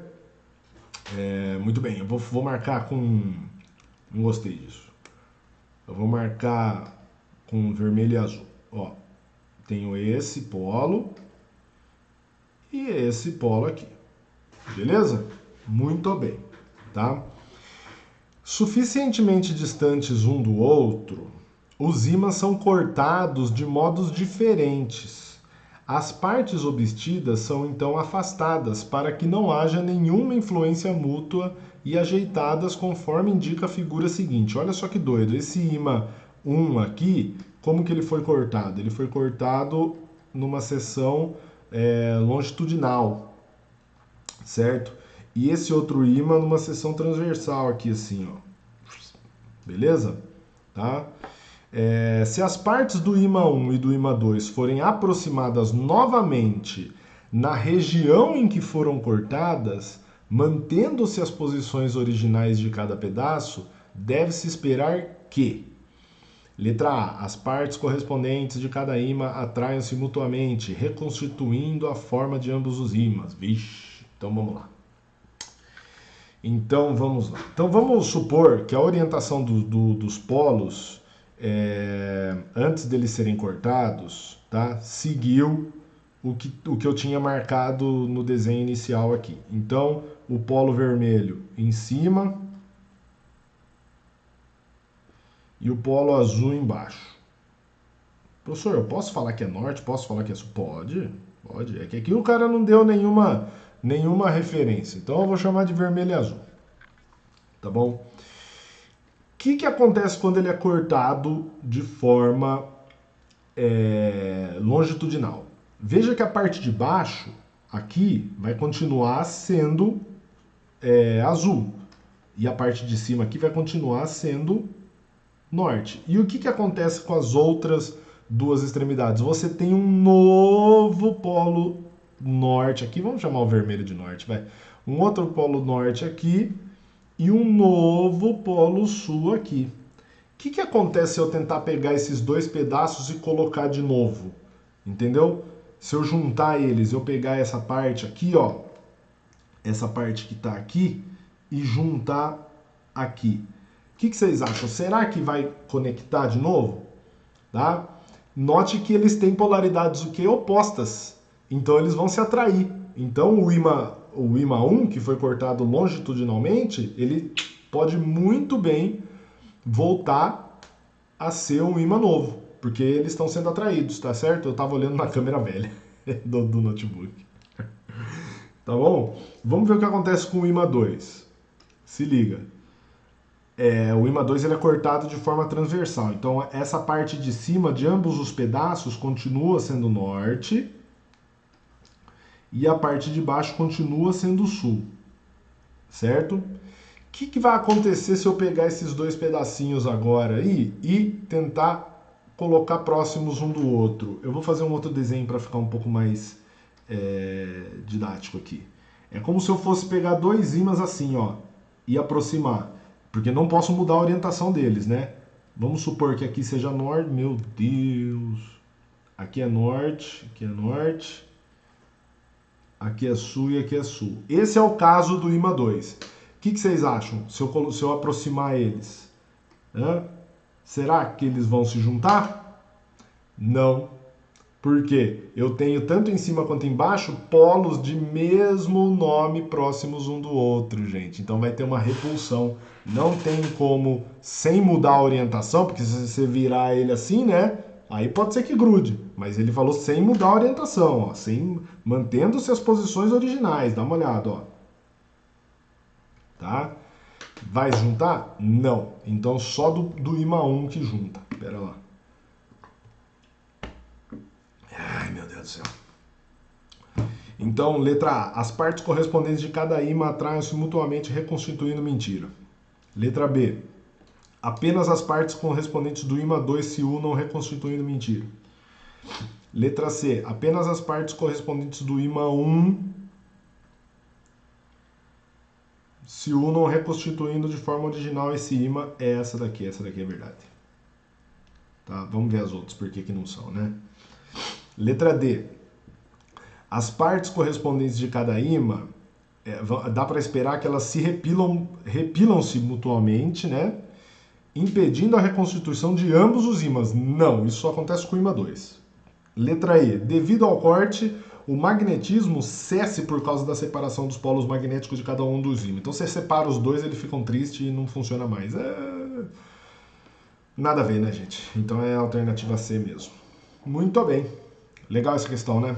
Muito bem, eu vou marcar com... Não gostei disso. Eu vou marcar com vermelho e azul. Ó, tenho esse polo e esse polo aqui. Beleza? Muito bem, tá? Suficientemente distantes um do outro, os ímãs são cortados de modos diferentes. As partes obstidas são então afastadas para que não haja nenhuma influência mútua e ajeitadas conforme indica a figura seguinte. Olha só que doido, esse ímã 1 aqui, como que ele foi cortado? Ele foi cortado numa seção longitudinal, certo? E esse outro ímã numa seção transversal aqui assim, ó. Beleza? Tá? Se as partes do ímã 1 e do ímã 2 forem aproximadas novamente na região em que foram cortadas, mantendo-se as posições originais de cada pedaço, deve-se esperar que: letra A. As partes correspondentes de cada ímã atraiam-se mutuamente, reconstituindo a forma de ambos os ímãs. Vixe, então vamos lá. Então vamos supor que a orientação dos polos, antes deles serem cortados, tá, seguiu o que eu tinha marcado no desenho inicial aqui. Então o polo vermelho em cima e o polo azul embaixo. Professor, eu posso falar que é norte? Posso falar que é sul? Pode. É que aqui o cara não deu nenhuma referência. Então eu vou chamar de vermelho e azul. Tá bom? O que acontece quando ele é cortado de forma longitudinal? Veja que a parte de baixo, aqui, vai continuar sendo azul. E a parte de cima aqui vai continuar sendo norte. E o que acontece com as outras duas extremidades? Você tem um novo polo norte aqui, vamos chamar o vermelho de norte, vai. Um outro polo norte aqui e um novo polo sul aqui. O que acontece se eu tentar pegar esses dois pedaços e colocar de novo? Entendeu? Se eu juntar eles, eu pegar essa parte aqui, ó, essa parte que tá aqui, e juntar aqui. O que vocês acham? Será que vai conectar de novo? Tá? Note que eles têm polaridades o quê? Opostas. Então eles vão se atrair. Então o ímã 1, que foi cortado longitudinalmente, ele pode muito bem voltar a ser um ímã novo, porque eles estão sendo atraídos, tá certo? Eu estava olhando na câmera velha do notebook. Tá bom? Vamos ver o que acontece com o ímã 2. Se liga. O ímã 2 ele é cortado de forma transversal. Então essa parte de cima de ambos os pedaços continua sendo norte e a parte de baixo continua sendo sul. Certo? O que vai acontecer se eu pegar esses dois pedacinhos agora aí e tentar colocar próximos um do outro? Eu vou fazer um outro desenho para ficar um pouco mais didático aqui. É como se eu fosse pegar dois ímãs assim, ó, e aproximar. Porque não posso mudar a orientação deles, né? Vamos supor que aqui seja norte. Meu Deus! Aqui é norte, aqui é norte. Aqui é sul e aqui é sul. Esse é o caso do ímã 2. O que vocês acham se eu aproximar eles? Será que eles vão se juntar? Não. Por quê? Eu tenho tanto em cima quanto embaixo polos de mesmo nome próximos um do outro, gente. Então vai ter uma repulsão. Não tem como, sem mudar a orientação, porque se você virar ele assim, né? Aí pode ser que grude. Mas ele falou sem mudar a orientação, ó, mantendo-se as posições originais. Dá uma olhada, ó. Tá? Vai juntar? Não. Então só do ímã 1 que junta. Pera lá. Ai, meu Deus do céu. Então, letra A. As partes correspondentes de cada ímã atraem-se mutuamente, reconstituindo mentira. Letra B. Apenas as partes correspondentes do ímã 2 se unam, reconstituindo mentira. Letra C. Apenas as partes correspondentes do ímã 1 se unam, reconstituindo de forma original esse ímã. É essa daqui é verdade. Tá? Vamos ver as outras, por que não são, né? Letra D. As partes correspondentes de cada ímã, dá para esperar que elas se repilam-se mutuamente, né? Impedindo a reconstituição de ambos os ímãs. Não, isso só acontece com o ímã 2. Letra E. Devido ao corte, o magnetismo cesse por causa da separação dos polos magnéticos de cada um dos ímãs. Então você separa os dois, eles ficam tristes e não funciona mais. Nada a ver, né, gente? Então é a alternativa C mesmo. Muito bem. Legal essa questão, né?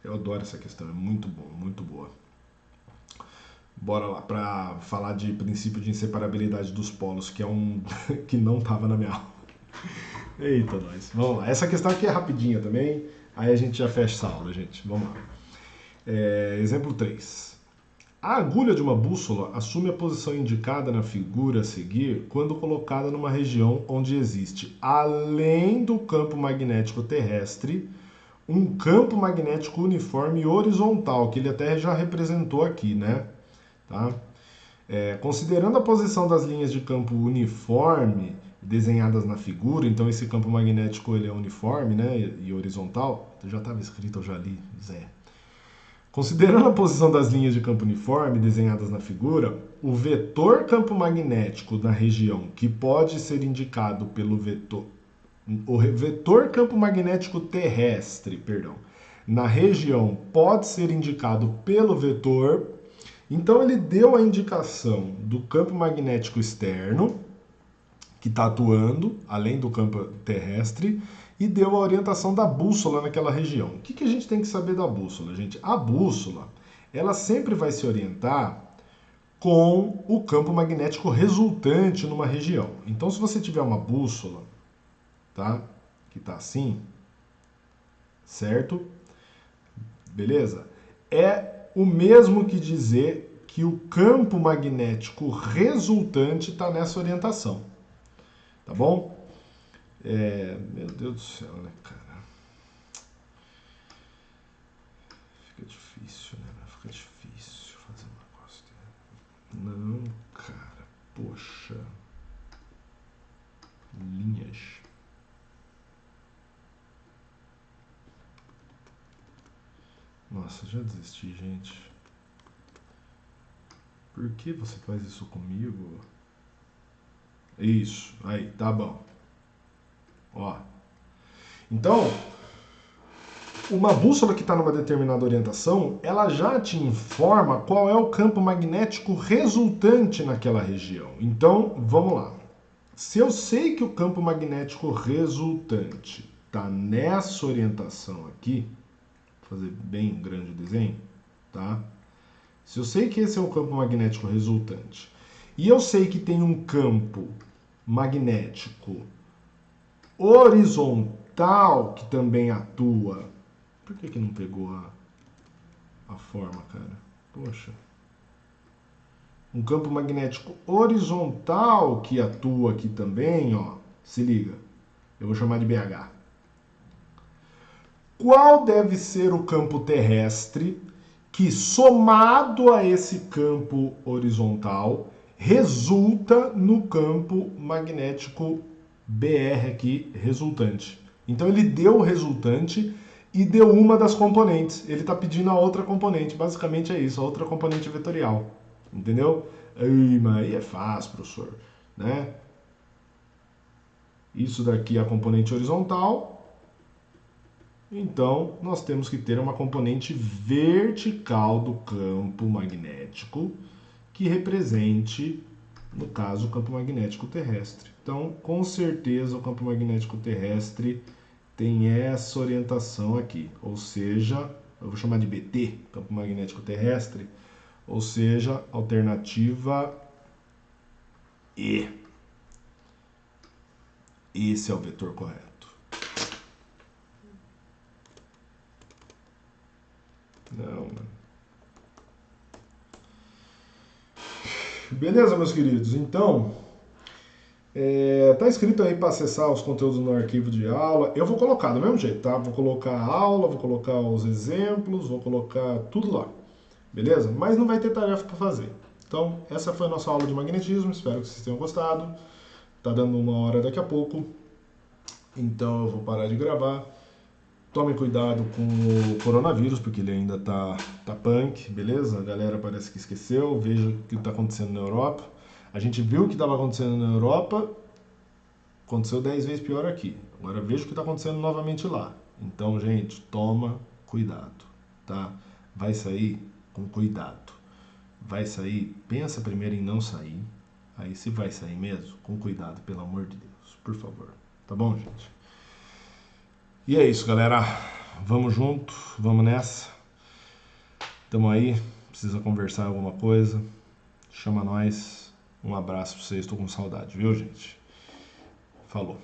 Eu adoro essa questão, é muito bom, muito boa. Bora lá, para falar de princípio de inseparabilidade dos polos, que é um que não estava na minha aula. Eita, nós. Vamos lá. Essa questão aqui é rapidinha também, aí a gente já fecha essa aula, gente. Vamos lá. Exemplo 3. A agulha de uma bússola assume a posição indicada na figura a seguir quando colocada numa região onde existe, além do campo magnético terrestre, um campo magnético uniforme horizontal, que ele até já representou aqui, né? Tá? Considerando a posição das linhas de campo uniforme desenhadas na figura, então esse campo magnético ele é uniforme, né, e horizontal. Já estava escrito, eu já li, Zé. Considerando a posição das linhas de campo uniforme desenhadas na figura, o vetor campo magnético na região que pode ser indicado pelo vetor... O vetor campo magnético terrestre, perdão, na região pode ser indicado pelo vetor. Então ele deu a indicação do campo magnético externo, que está atuando, além do campo terrestre, e deu a orientação da bússola naquela região. O que a gente tem que saber da bússola, gente? A bússola, ela sempre vai se orientar com o campo magnético resultante numa região. Então, se você tiver uma bússola, tá? Que está assim, certo? Beleza? É o mesmo que dizer que o campo magnético resultante está nessa orientação. Tá bom? Meu Deus do céu, né, cara? Fica difícil, né? Fica difícil fazer um negócio dele. Não, cara. Poxa. Linhas. Nossa, já desisti, gente. Por que você faz isso comigo? Isso, aí, tá bom. Ó. Então, uma bússola que está numa determinada orientação, ela já te informa qual é o campo magnético resultante naquela região. Então, vamos lá. Se eu sei que o campo magnético resultante está nessa orientação aqui, vou fazer bem grande o desenho, tá? Se eu sei que esse é o campo magnético resultante, e eu sei que tem um campo magnético horizontal que também atua. Por que não pegou a forma, cara? Poxa. Um campo magnético horizontal que atua aqui também, ó. Se liga. Eu vou chamar de BH. Qual deve ser o campo terrestre que, somado a esse campo horizontal, resulta no campo magnético BR aqui, resultante? Então ele deu o resultante e deu uma das componentes. Ele está pedindo a outra componente. Basicamente é isso, a outra componente vetorial. Entendeu? Ai, mas aí é fácil, professor. Né? Isso daqui é a componente horizontal. Então, nós temos que ter uma componente vertical do campo magnético que represente, no caso, o campo magnético terrestre. Então, com certeza, o campo magnético terrestre tem essa orientação aqui. Ou seja, eu vou chamar de BT, campo magnético terrestre. Ou seja, alternativa E. Esse é o vetor correto. Não, mano. Beleza, meus queridos? Então, tá escrito aí para acessar os conteúdos no arquivo de aula. Eu vou colocar do mesmo jeito, tá? Vou colocar a aula, vou colocar os exemplos, vou colocar tudo lá. Beleza? Mas não vai ter tarefa para fazer. Então, essa foi a nossa aula de magnetismo. Espero que vocês tenham gostado. Tá dando 1 hora daqui a pouco. Então, eu vou parar de gravar. Tomem cuidado com o coronavírus, porque ele ainda tá punk, beleza? A galera parece que esqueceu. Veja o que está acontecendo na Europa. A gente viu o que estava acontecendo na Europa, aconteceu 10 vezes pior aqui. Agora veja o que está acontecendo novamente lá. Então, gente, toma cuidado, tá? Vai sair com cuidado. Vai sair, pensa primeiro em não sair. Aí, se vai sair mesmo, com cuidado, pelo amor de Deus, por favor. Tá bom, gente? E é isso, galera. Vamos junto, vamos nessa. Tamo aí, precisa conversar alguma coisa, chama nós. Um abraço pra vocês, tô com saudade, viu, gente? Falou.